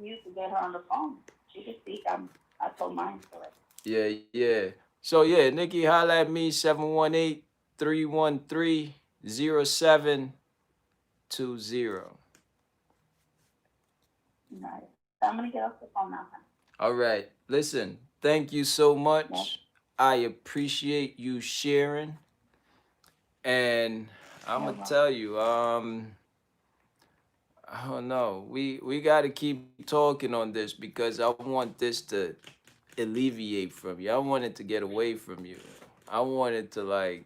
you could get her on the phone. She could speak. I told mine for it. Yeah, yeah. So yeah, Nikki, holla at me 718-313-0720. Nice. So I'm gonna get off the phone now, honey. All right. Listen, thank you so Yes. much. I appreciate you sharing. And I'm You're gonna welcome. tell you, I don't know. We got to keep talking on this because I want this to alleviate from you. I want it to get away from you. I want it to like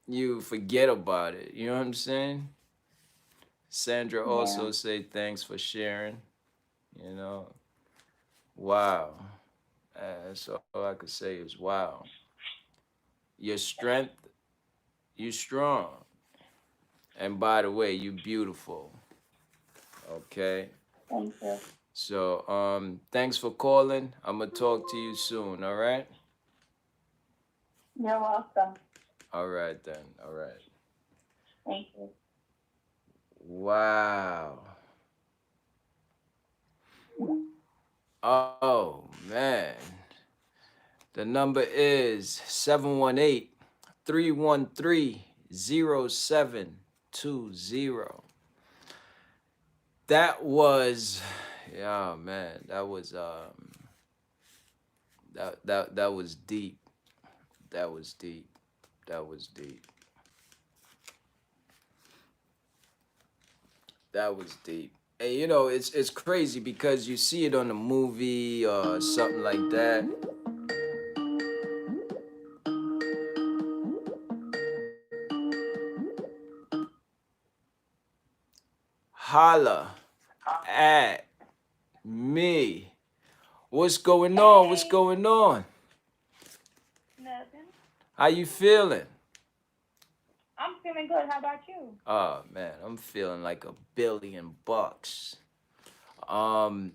you forget about it. You know what I'm saying? Sandra Yeah. also say thanks for sharing. You know, wow. That's all I could say is wow. Your strength, you strong. And by the way, you beautiful. Okay. Thank you. So thanks for calling. I'm gonna talk to you soon, all right? You're welcome. All right then. All right. Thank you. Wow. Oh man. The number is 718-313-0720. That was, yeah man, that was deep. That was deep. That was deep. That was deep. And it's crazy because you see it on the movie or something like that. Holla at me. What's going on? What's Hey, going on? nothing. How you feeling? I'm feeling good. How about you? Oh man, I'm feeling like $1 billion. Um,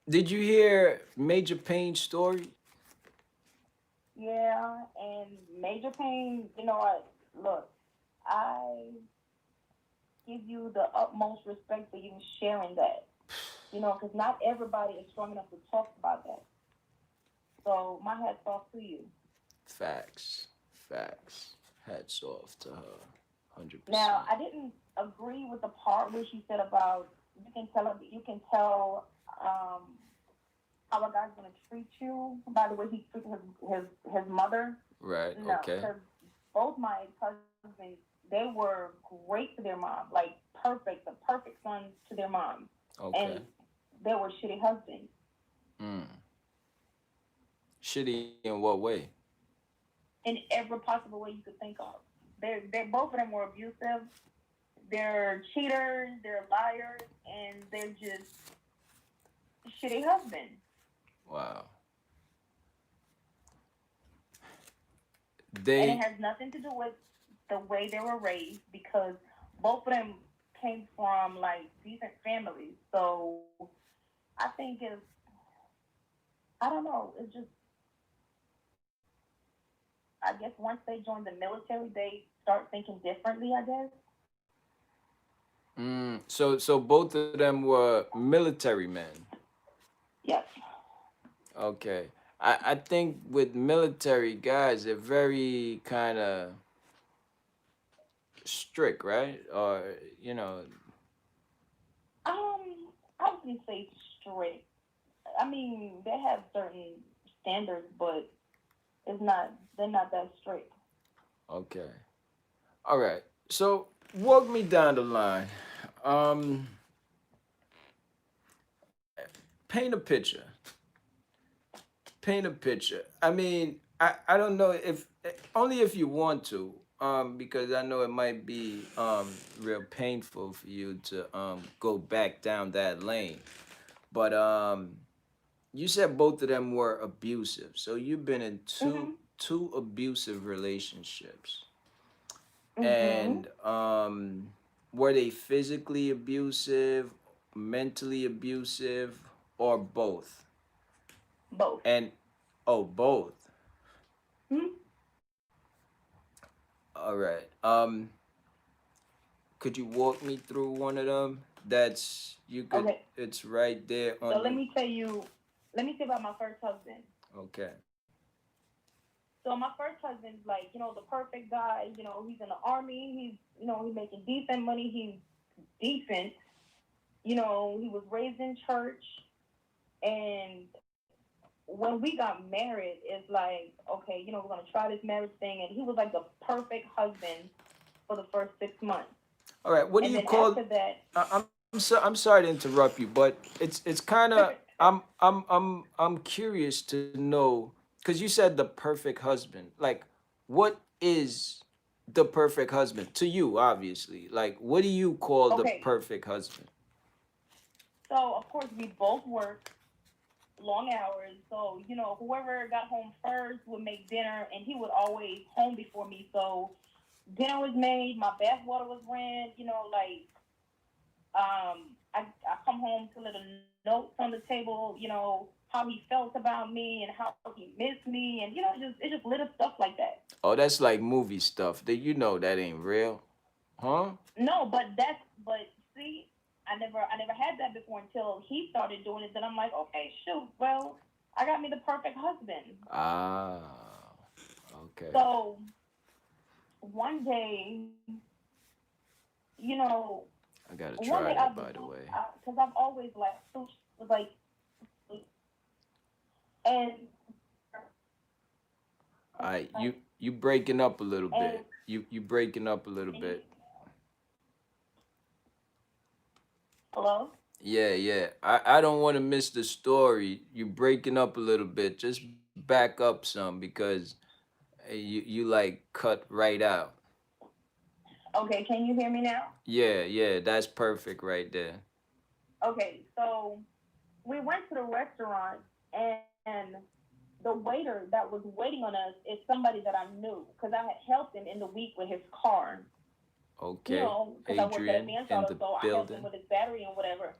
did you hear Major Payne's story? Yeah, and major pain. You know what? Look, I give you the utmost respect for you sharing that. You know, because not everybody is strong enough to talk about that. So my hat's off to you. Facts, facts. Hats off to her, one hundred Now, percent. I didn't agree with the part where she said about you can tell how a guy's gonna treat you by the way he treated his mother. Right. No, Okay. because both my cousins they were great to their mom, like perfect, the perfect son to their mom, and Okay. they were shitty husbands Mm. Shitty in what way? in every possible way you could think of. They both of them were abusive. They're cheaters. They're liars, and they're just shitty husbands. Wow. And it They has nothing to do with the way they were raised because both of them came from like decent families. So I think it's I don't know. It's just I guess once they join the military, they start thinking differently. I guess. so both of them were military men. Yes. Okay. I think with military guys, they're very kind of strict, right? Or you know, I wouldn't say strict. I mean, they have certain standards, but it's not. They're not that strict. okay. All right. So walk me down the line. Um, paint a picture. Paint a picture. I mean, I don't know if only if you want to, because I know it might be real painful for you to go back down that lane. But you said both of them were abusive, so you've been in two Mhm. two abusive relationships, Mhm. and Were they physically abusive, mentally abusive, or both? both. And oh, both. Hmm? All right. Could you walk me through one of them? That's you could. Okay, It's right there so on let the. me tell you. Let me say about my first husband. Okay. So my first husband's like, the perfect guy. He's in the army. He's making decent money. He's decent. He was raised in church. And when we got married, it's like, okay, we're gonna try this marriage thing. And he was like the perfect husband for the first 6 months. All right. What do And you then call? after that, I'm sorry to interrupt you, but it's kind of I'm curious to know because you said the perfect husband. Like, what is the perfect husband to you? Obviously, like, what do you call the okay, perfect husband? so of course we both work long hours. So, whoever got home first would make dinner, and he would always home before me. So, dinner was made, my bath water was ran, like, I come home to little notes on the table, how he felt about me and how he missed me, and, just little stuff like that. Oh, that's like movie stuff. That you know that ain't real, huh? No, but see, I never had that before until he started doing it. Then I'm like, okay, shoot, well, I got me the perfect husband. Ah, okay. So one day, you know, I gotta one day try out that, of the by the blue, way. because I've always like sushi, like, and You breaking up a little and bit. You breaking up a little and you, bit. hello. Yeah, yeah. I don't want to miss the story. You breaking up a little bit. Just back up some because you like cut right out. Okay, can you hear me now? Yeah, yeah. That's perfect right there. Okay, so we went to the restaurant, and the waiter that was waiting on us is somebody that I knew because I had helped him in the week with his car. Okay. Because I worked at Adrian Advance in Auto, the so I helped him building. with his battery and whatever.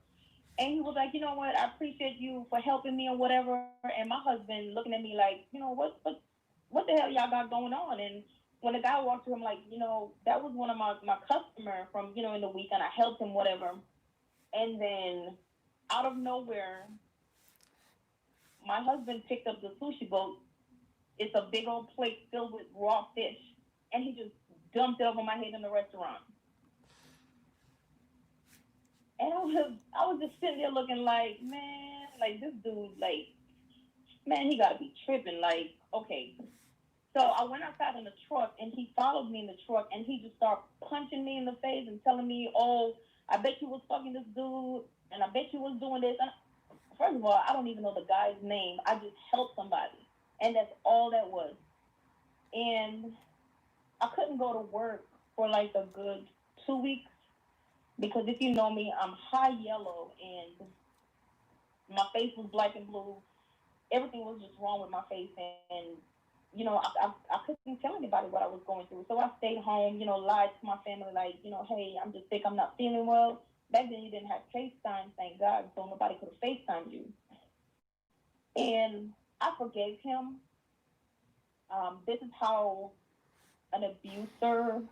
And he was like, you know what, I appreciate you for helping me and whatever. And my husband looking at me like, what the hell y'all got going on? And when the guy walked to him, like, that was one of my customer from, in the week, and I helped him, whatever. And then out of nowhere, my husband picked up the sushi boat. It's a big old plate filled with raw fish, and he just dumped it over my head in the restaurant. And I was just sitting there looking like, man, like this dude, like, man, he gotta be tripping. Like, okay. So I went outside in the truck, and he followed me in the truck, and he just started punching me in the face and telling me, "Oh, I bet you was fucking this dude, and I bet you was doing this." And first of all, I don't even know the guy's name. I just helped somebody, and that's all that was. And I couldn't go to work for like a good 2 weeks because if you know me, I'm high yellow, and my face was black and blue. Everything was just wrong with my face, and I couldn't tell anybody what I was going through. So I stayed home, lied to my family, like, hey, I'm just sick, I'm not feeling well. Back then, you didn't have FaceTime, thank God, so nobody could have FaceTimed you. And I forgave him. This is how an abuser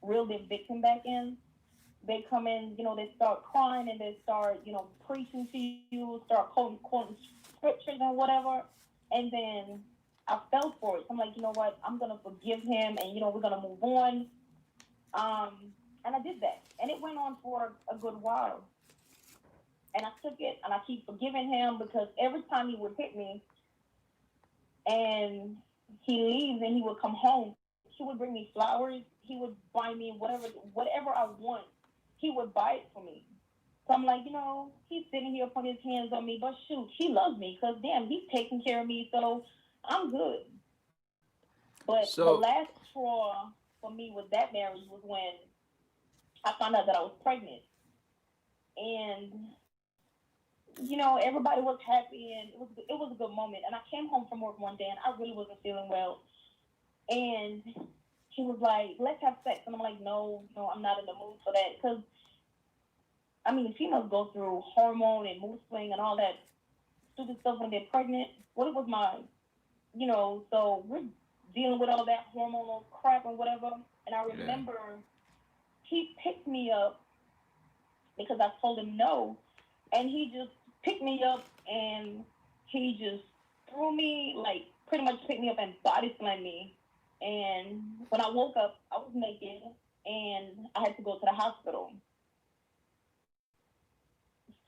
reeled their victim back in. They come in, they start crying and they start, preaching to you, start quoting scriptures and whatever. And then I fell for it. So I'm like, you know what? I'm gonna forgive him, and we're gonna move on. And I did that, and it went on for a good while. And I took it, and I keep forgiving him because every time he would hit me, and he leaves, and he would come home, he would bring me flowers. He would buy me whatever I want. He would buy it for me. So I'm like, he's sitting here putting his hands on me, but shoot, he loves me because damn, he's taking care of me, so I'm good. But the last So straw for me with that marriage was when I found out that I was pregnant, and everybody was happy, and it was a good moment. And I came home from work one day, and I really wasn't feeling well, and he was like, let's have sex. And I'm like, no, no, I'm not in the mood for that. Because, I mean, females go through hormone and mood swing and all that stupid stuff when they're pregnant. What it was my, so we're dealing with all that hormonal crap and whatever. And I Yeah. remember he picked me up because I told him no. And he just picked me up and he just threw me, like, pretty much picked me up and body slammed me. And when I woke up, I was naked and I had to go to the hospital.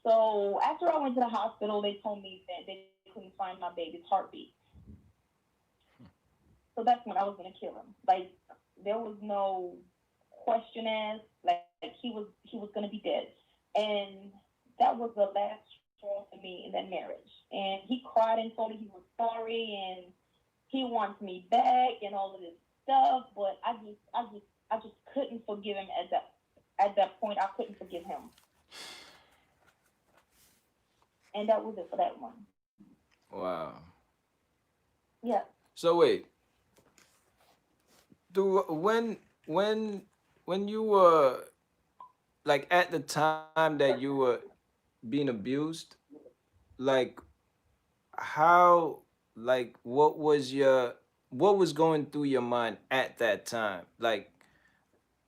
So after I went to the hospital, they told me that they couldn't find my baby's heartbeat. So that's when I was gonna kill him. Like there was no question asked. Like he was gonna be dead, and that was the last straw for me in that marriage. And he cried and told me he was sorry and he wants me back and all of this stuff. But I just couldn't forgive him at that point. I couldn't forgive him, and that was it for that one. Wow. Yeah. So wait, do when you were like at the time that you were being abused, like how like what was going through your mind at that time? Like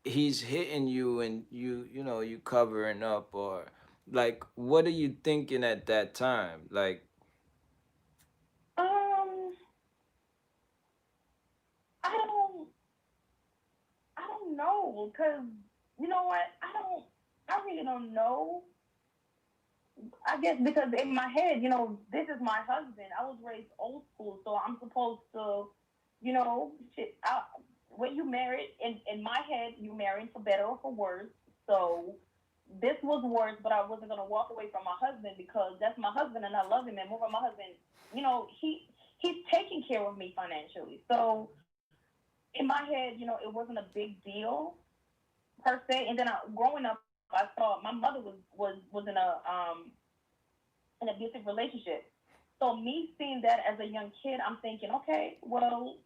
he's hitting you and you covering up, or like what are you thinking at that time? Like Um, I don't I don't know because you know what? I really don't know. I guess because in my head, this is my husband. I was raised old school, so I'm supposed to, shit. When you married, in my head, you married for better or for worse. So this was worse, but I wasn't gonna walk away from my husband because that's my husband and I love him. And moreover, my husband, he's taking care of me financially. So in my head, it wasn't a big deal per se. And then growing up, I saw my mother was in an abusive relationship. So me seeing that as a young kid, I'm thinking, okay, well,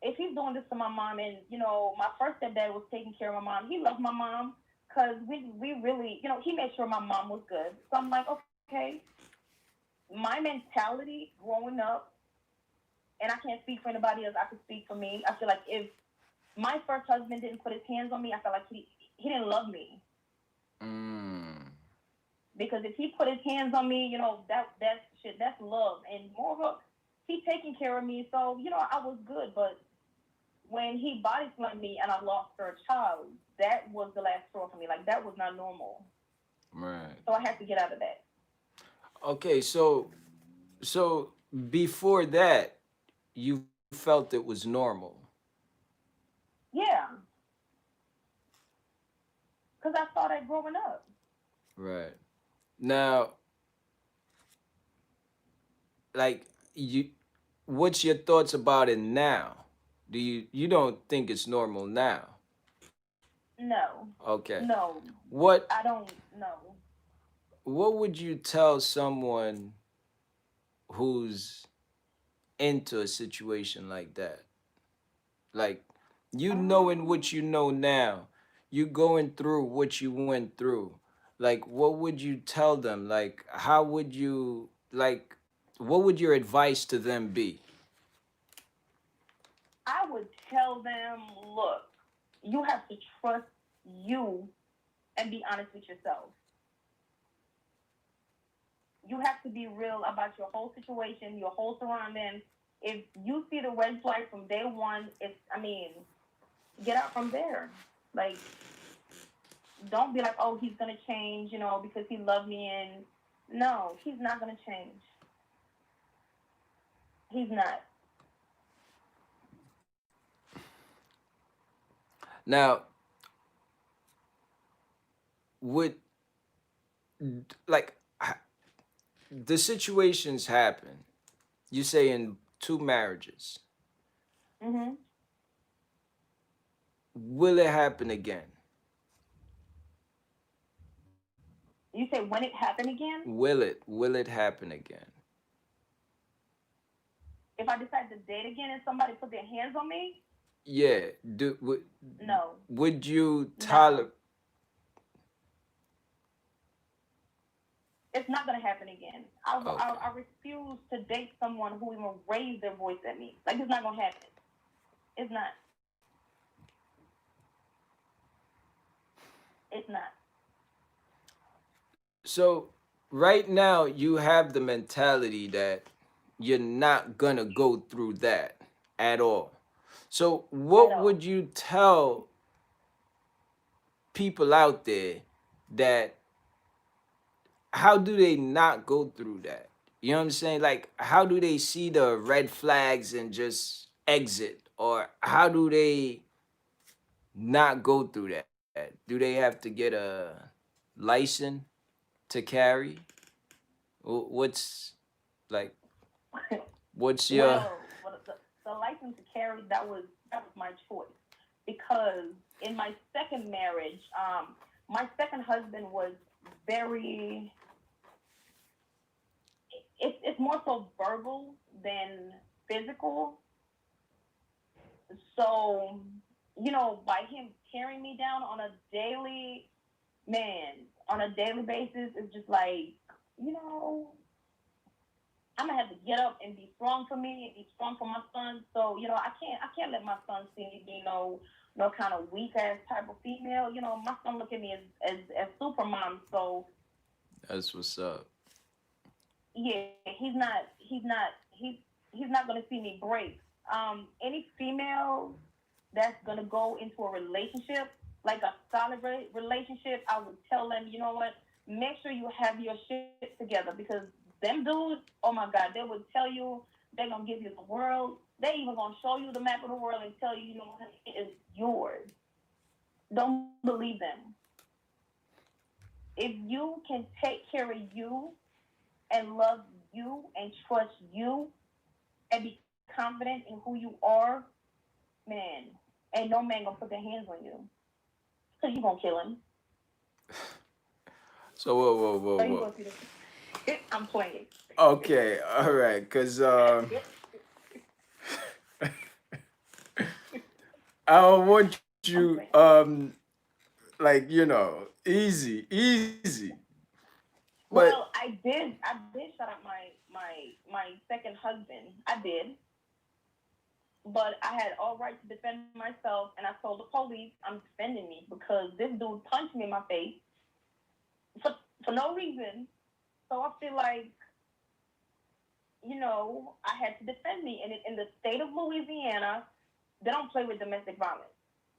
if he's doing this to my mom, and my first stepdad was taking care of my mom, he loved my mom because we really, he made sure my mom was good. So I'm like, okay, my mentality growing up, and I can't speak for anybody else. I can speak for me. I feel like if my first husband didn't put his hands on me, I felt like he didn't love me. mm, Because if he put his hands on me, that's shit, that's love. And moreover, he taking care of me, so I was good. But when he body slammed me and I lost her child, that was the last straw for me. Like that was not normal. right. So I had to get out of that. Okay, so before that, you felt it was normal. Yeah, because I saw that growing up. Right. Now, like you what's your thoughts about it now? Do you don't think it's normal now? No, Okay. no, What I don't know. what would you tell someone who's into a situation like that? Like you knowing Um, what you know now, you going through what you went through. Like what would you tell them? Like how would you like what would your advice to them be? I would tell them, look, you have to trust you and be honest with yourself. You have to be real about your whole situation, your whole surroundings. If you see the red flag from day one, get out from there. Like, don't be like, oh, he's gonna change, because he loved me, and no, he's not gonna change. He's not. Now, would like the situations happen. You say in two marriages. Mhm. Will it happen again? You say when it happened again? Will it happen again? If I decide to date again and somebody put their hands on me, Yeah. No, Would you never. tolerate? It's not gonna happen again. Okay. I refuse to date someone who even raised their voice at me. Like it's not gonna happen. It's not. It's not. So right now you have the mentality that you're not gonna go through that at all. So At what all. would you tell people out there that how do they not go through that? You know what I'm saying? Like how do they see the red flags and just exit? Or how do they not go through that? Do they have to get a license to carry? What's like what's your Well, the license to carry that was my choice because in my second marriage, my second husband was very. It's more so verbal than physical. So by him tearing me down on a daily man on a daily basis, it's just like you know I'm gonna have to get up and be strong for me and be strong for my son. So I can't let my son see me be no kind of weak ass type of female. My son look at me as super mom. So that's what's up. yeah, he's not gonna see me break. Any female that's gonna go into a relationship, like a solid relationship, I would tell them, you know what, make sure you have your shit together because them dudes, oh my god, they would tell you they're gonna give you the world. They even gonna show you the map of the world and tell you, it is yours. Don't believe them. If you can take care of you and love you and trust you and be confident in who you are, man, ain't no man gonna put their hands on you. So you gonna kill him. So whoa, whoa, whoa, Or you whoa. gonna see the I'm playing. Okay, all right, cause I don't want you I'm playing. like easy, but Well, I did shut up my second husband. I did. But I had all right to defend myself and I told the police I'm defending me because this dude punched me in my face for for no reason. So I feel like, I had to defend me. And in the state of Louisiana, they don't play with domestic violence.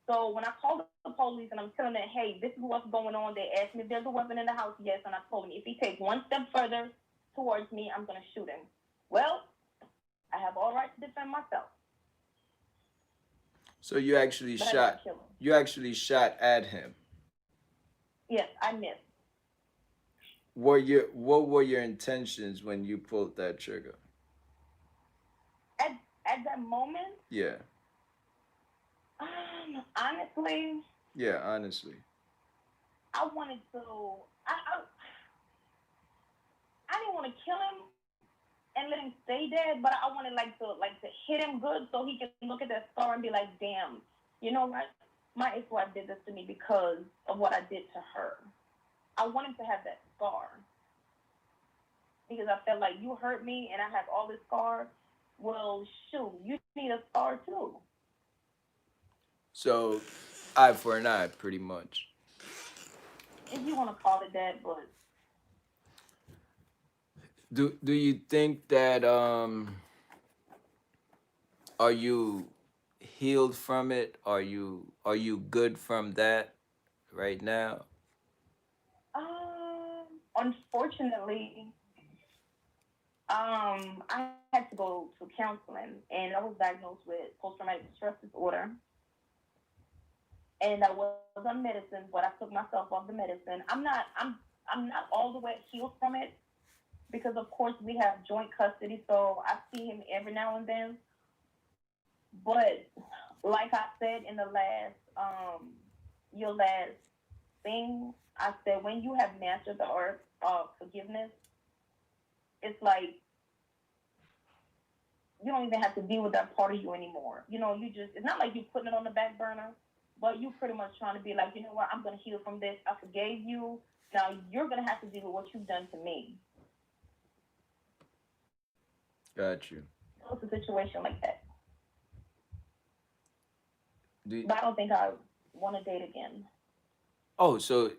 So when I called the police and I'm telling them, hey, this is what's going on, they asked me if there's a weapon in the house. Yes, and I told them if he takes one step further towards me, I'm gonna shoot him. Well, I have all right to defend myself, so but I didn't kill him. you actually shot at him. Yes, I missed. What were your intentions when you pulled that trigger? At at that moment, Yeah, honestly, yeah, honestly. I wanted to. I didn't want to kill him and let him stay dead, but I wanted like to hit him good so he can look at that scar and be like, damn, you know what? My ex-wife did this to me because of what I did to her. I wanted to have that scar because I felt like you hurt me and I have all this scar. Well, shoot, you need a scar too, So eye for an eye, pretty much. if you want to call it that. But Do you think that are you healed from it? Are you good from that right now? unfortunately, I had to go to counseling, and I was diagnosed with post-traumatic stress disorder. And I was on medicine, but I took myself off the medicine. I'm not all the way healed from it because, of course, we have joint custody, so I see him every now and then. But like I said in the last, your last thing, I said when you have mastered the art of forgiveness, it's like you don't even have to deal with that part of you anymore. You just, it's not like you're putting it on the back burner, but you pretty much trying to be like, you know what, I'm gonna heal from this. I forgave you. Now you're gonna have to deal with what you've done to me. Got you. So it's a situation like that. Do But I don't think I want to date again. Oh, so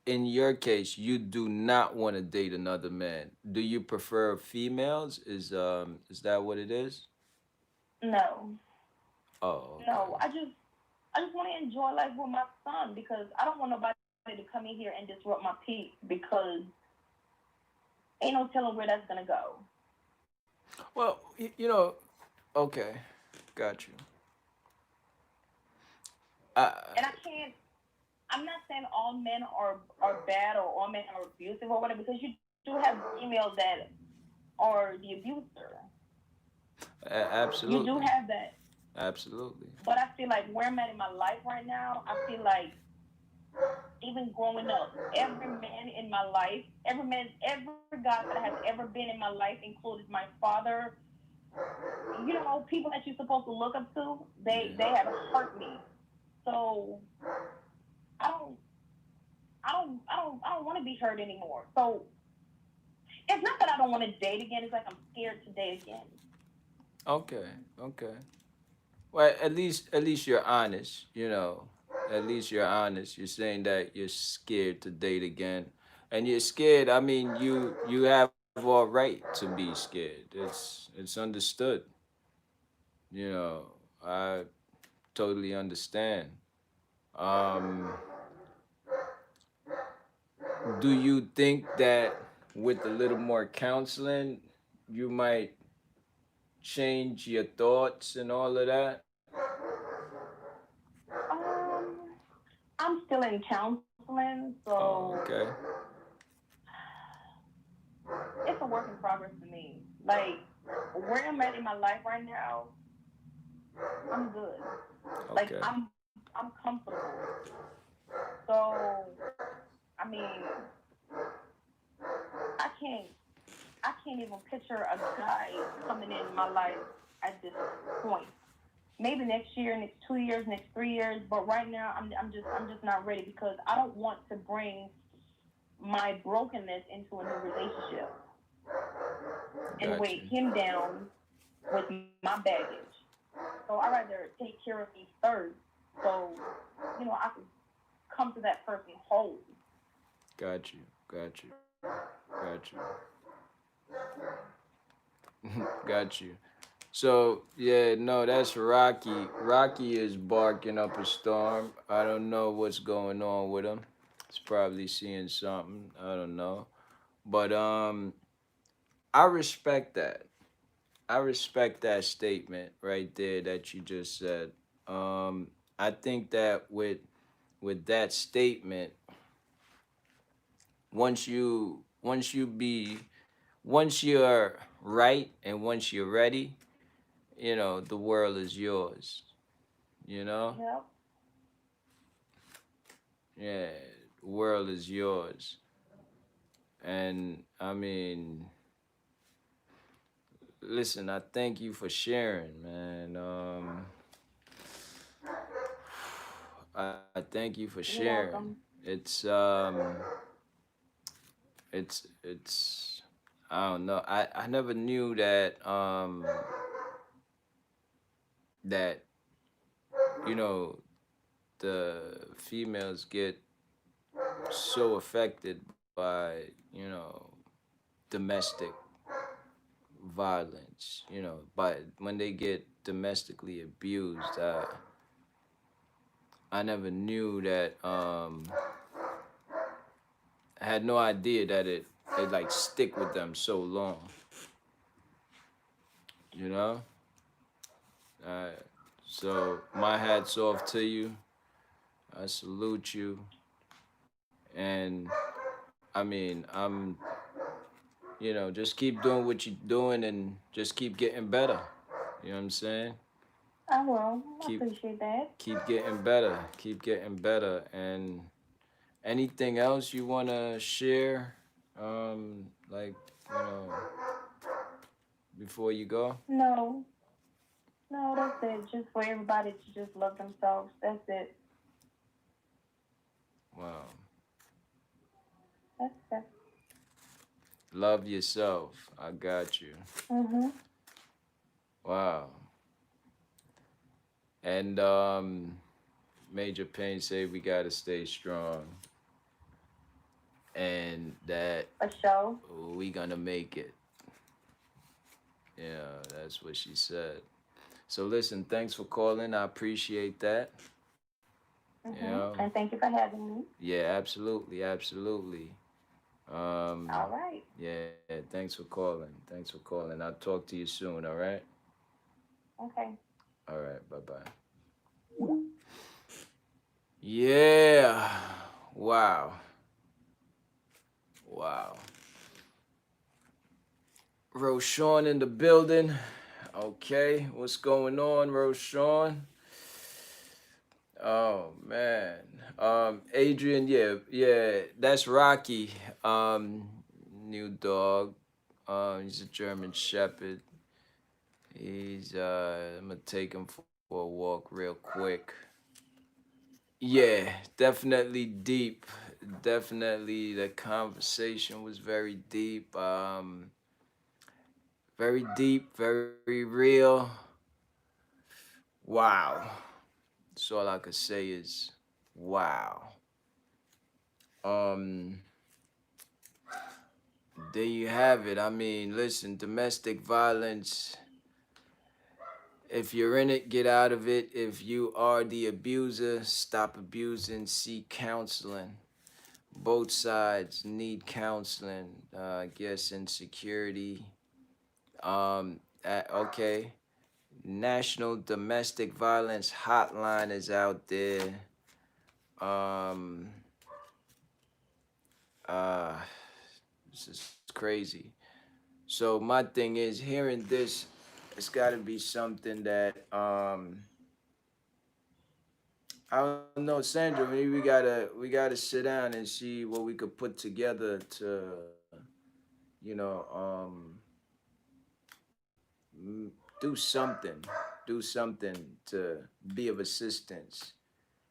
in your case, you do not want to date another man. Do you prefer females? Is that what it is? No, Oh, okay. no. I just want to enjoy life with my son because I don't want nobody to come in here and disrupt my peace because ain't no telling where that's gonna go. Well, okay, got you. I And I can't. I'm not saying all men are bad or all men are abusive or whatever because you do have females that are the abuser. You do absolutely, have that. absolutely. But I feel like where I'm at in my life right now, I feel like even growing up, every man in my life, every guy that has ever been in my life, including my father, people that you're supposed to look up to, they Yeah. have hurt me. So I don't I don't want to be hurt anymore. So it's not that I don't want to date again. It's like I'm scared to date again. Okay, okay. Well, at least you're honest. At least you're honest. You're saying that you're scared to date again, and you're scared. I mean, you have all right to be scared. It's understood. You know, I totally understand. Um, do you think that with a little more counseling, you might change your thoughts and all of that? Um, I'm still in counseling, so Oh, okay. it's a work in progress for me. Like where I'm at in my life right now, I'm good. Like Okay. I'm comfortable. So I mean, I can't I can't even picture a guy coming in my life at this point. Maybe next year, next 2 years, next 3 years, but right now I'm just not ready because I don't want to bring my brokenness into a new relationship and Got weigh you. him down with my baggage. So I rather take care of me first, so I can come to that person whole. Got you. Got you. Got you. Got you. So yeah, no, that's Rocky. Rocky is barking up a storm. I don't know what's going on with him. He's probably seeing something. I don't know. But I respect that. I respect that statement right there that you just said. I think that with that statement, once you're right and once you're ready, the world is yours. You know, Yep. yeah, the world is yours. And I mean, listen, I thank you for sharing, man. I thank you for You're sharing. welcome. It's I don't know. I never knew that you know the females get so affected by domestic violence. But when they get domestically abused, I never knew that. I had no idea that it like stick with them so long. You know. Uh, so my hat's off to you. I salute you, and I mean just keep doing what you're doing and just keep getting better. You know what I'm saying? I will. I Keep appreciate that. keep getting better. Keep getting better. And anything else you wanna share? Like you know, before you go? No, no, that's it. Just for everybody to just love themselves. That's it. Wow. That's it. Love yourself. I got you. Mhm. Wow. And Major Payne say we gotta stay strong and that A show. we gonna make it. Yeah, that's what she said. So listen, thanks for calling. I appreciate that. You know, And thank you for having me. yeah, absolutely, absolutely. All right. Yeah, thanks for calling. Thanks for calling. I'll talk to you soon. All right. Okay. All right. Bye bye. Yeah. Wow. Wow. Roshawn in the building. Okay, what's going on, Roshawn? Oh man. Adrian, yeah, that's Rocky. New dog. He's a German Shepherd. I'm gonna take him for a walk real quick. Yeah, definitely deep. Definitely, the conversation was very deep. Very deep, very real. Wow. That's all I could say is wow. Um, there you have it. I mean, listen, domestic violence. If you're in it, get out of it. If you are the abuser, stop abusing, seek counseling. Both sides need counseling. I guess insecurity. Okay. National Domestic Violence Hotline is out there. Um, uh, this is crazy. So my thing is, hearing this, it's got to be something that I don't know, Sandra. Maybe we gotta sit down and see what we could put together to, you know, do something, do something to be of assistance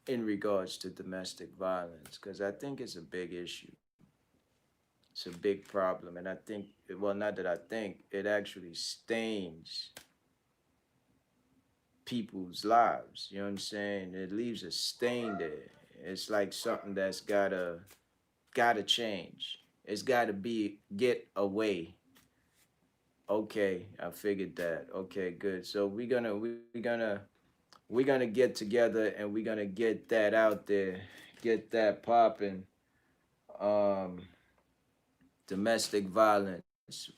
in regards to domestic violence, because I think it's a big issue. It's a big problem, and I think, well, not that I think, it actually stains people's lives. You know what I'm saying? It leaves a stain there. It's like something that's gotta change. It's gotta be get away. Okay, I figured that. Okay, good. So we're gonna get together and we're gonna get that out there, get that popping. Um, Domestic violence.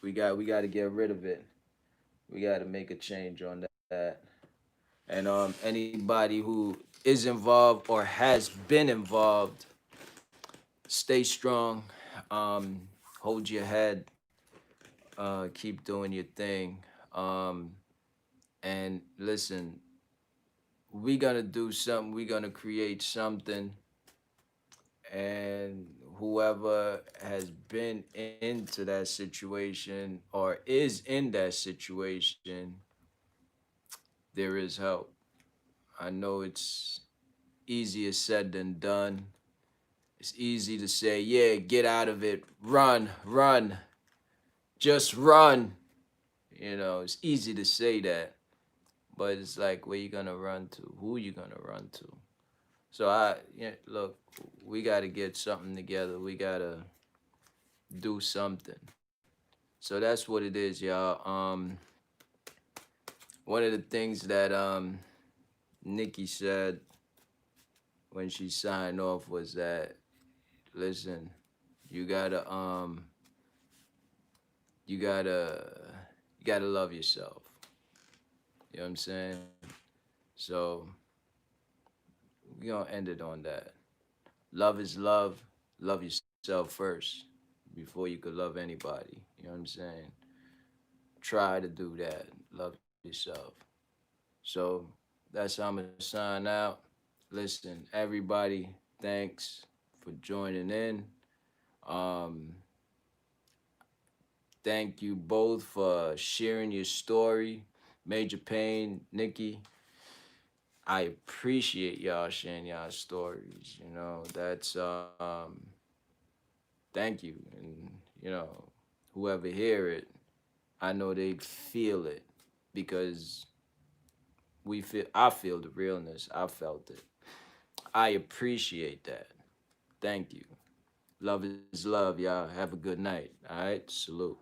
We got to get rid of it. We got to make a change on that. And anybody who is involved or has been involved, stay strong. Hold your head. Keep doing your thing. Um, and listen, we gonna do something. We gonna create something. And whoever has been into that situation or is in that situation, there is help. I know it's easier said than done. It's easy to say, yeah, get out of it, run, run, just run. You know, it's easy to say that, but it's like, where you gonna run to? Who you gonna run to? So look, we gotta get something together. We gotta do something. So that's what it is, y'all. One of the things that Nikki said when she signed off was that, listen, you gotta you gotta you gotta love yourself. You know what I'm saying? So we gonna end it on that. Love is love. Love yourself first before you could love anybody. You know what I'm saying? Try to do that. Love yourself. So that's how I'm gonna sign out. Listen, everybody, thanks for joining in. Um, thank you both for sharing your story. Major Pain, Nikki, I appreciate y'all sharing y'all stories. You know, thank you. And, whoever hear it, I know they feel it because I feel the realness. I felt it. I appreciate that. Thank you. Love is love, y'all. Have a good night. All right. Salute.